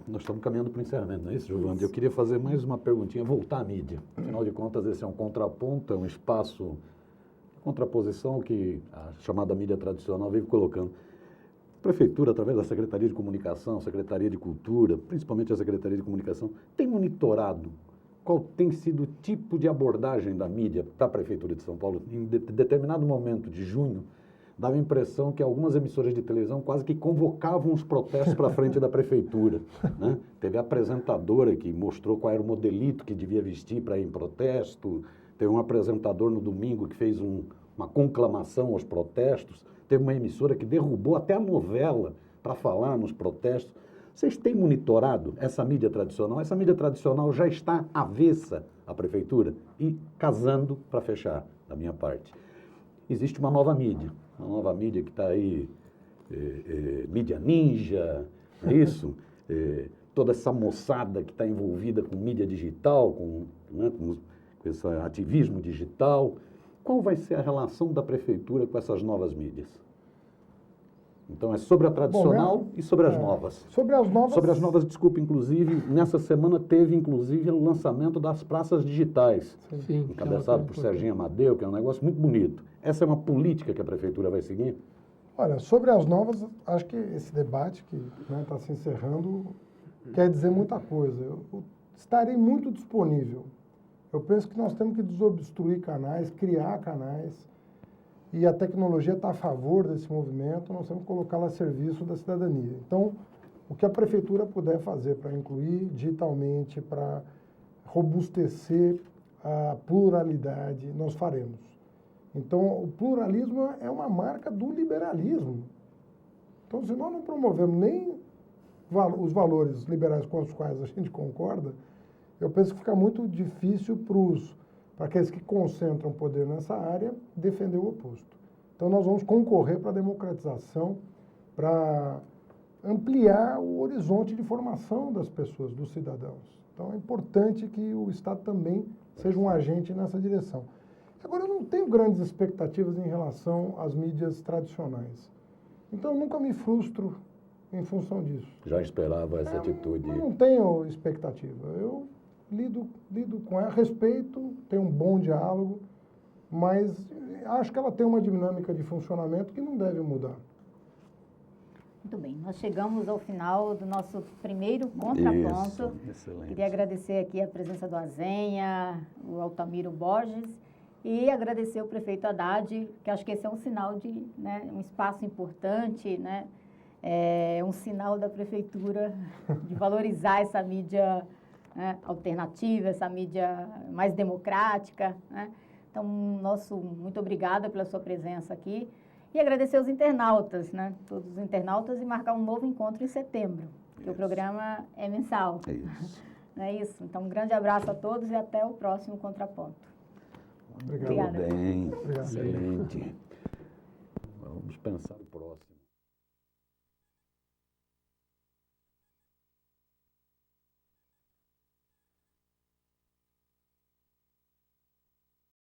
nós estamos caminhando para o encerramento, não é isso, Giovanni? Eu queria fazer mais uma perguntinha, voltar à mídia. Afinal de contas, esse é um contraponto, é um espaço de contraposição que a chamada mídia tradicional veio colocando. A Prefeitura, através da Secretaria de Comunicação, Secretaria de Cultura, principalmente a Secretaria de Comunicação, tem monitorado qual tem sido o tipo de abordagem da mídia para a Prefeitura de São Paulo. Em determinado momento de junho, dava a impressão que algumas emissoras de televisão quase que convocavam os protestos para frente da Prefeitura, né? Teve a apresentadora que mostrou qual era o modelito que devia vestir para ir em protesto, teve um apresentador no domingo que fez uma conclamação aos protestos, teve uma emissora que derrubou até a novela para falar nos protestos. Vocês têm monitorado essa mídia tradicional? Essa mídia tradicional já está avessa à Prefeitura? E casando, para fechar, da minha parte, existe uma nova mídia que está aí, mídia ninja, não é isso? Toda essa moçada que está envolvida com mídia digital, com esse ativismo digital. Qual vai ser a relação da Prefeitura com essas novas mídias? Então, é sobre a tradicional e sobre as novas. Sobre as novas... Sobre as novas, desculpa, inclusive, nessa semana teve, inclusive, o lançamento das praças digitais. Sim, encabeçado por Serginho Amadeu, que é um negócio muito bonito. Essa é uma política que a Prefeitura vai seguir? Olha, sobre as novas, acho que esse debate que está se encerrando quer dizer muita coisa. Eu estarei muito disponível. Eu penso que nós temos que desobstruir canais, criar canais, e a tecnologia está a favor desse movimento, nós temos que colocá-la a serviço da cidadania. Então, o que a Prefeitura puder fazer para incluir digitalmente, para robustecer a pluralidade, nós faremos. Então, o pluralismo é uma marca do liberalismo. Então, se nós não promovemos nem os valores liberais com os quais a gente concorda, eu penso que fica muito difícil para aqueles que concentram poder nessa área defender o oposto. Então, nós vamos concorrer para a democratização, para ampliar o horizonte de formação das pessoas, dos cidadãos. Então, é importante que o Estado também seja um agente nessa direção. Agora, eu não tenho grandes expectativas em relação às mídias tradicionais. Então, eu nunca me frustro em função disso. Já esperava essa atitude. Eu não tenho expectativa. Eu lido com ela, respeito, tenho um bom diálogo, mas acho que ela tem uma dinâmica de funcionamento que não deve mudar. Muito bem, nós chegamos ao final do nosso primeiro contraponto. Isso, excelente. Queria agradecer aqui a presença do Azenha, o Altamiro Borges, e agradecer o prefeito Haddad, que acho que esse é um sinal de, né, um espaço importante, né, um sinal da prefeitura de valorizar essa mídia, né, alternativa, essa mídia mais democrática, né? Então, muito obrigada pela sua presença aqui. E agradecer aos internautas, né? Todos os internautas, e marcar um novo encontro em setembro, porque o programa é mensal. É isso. Não é isso? Então, um grande abraço a todos e até o próximo Contraponto. Obrigado. Obrigada. Bem, Obrigado. excelente. Vamos pensar no próximo.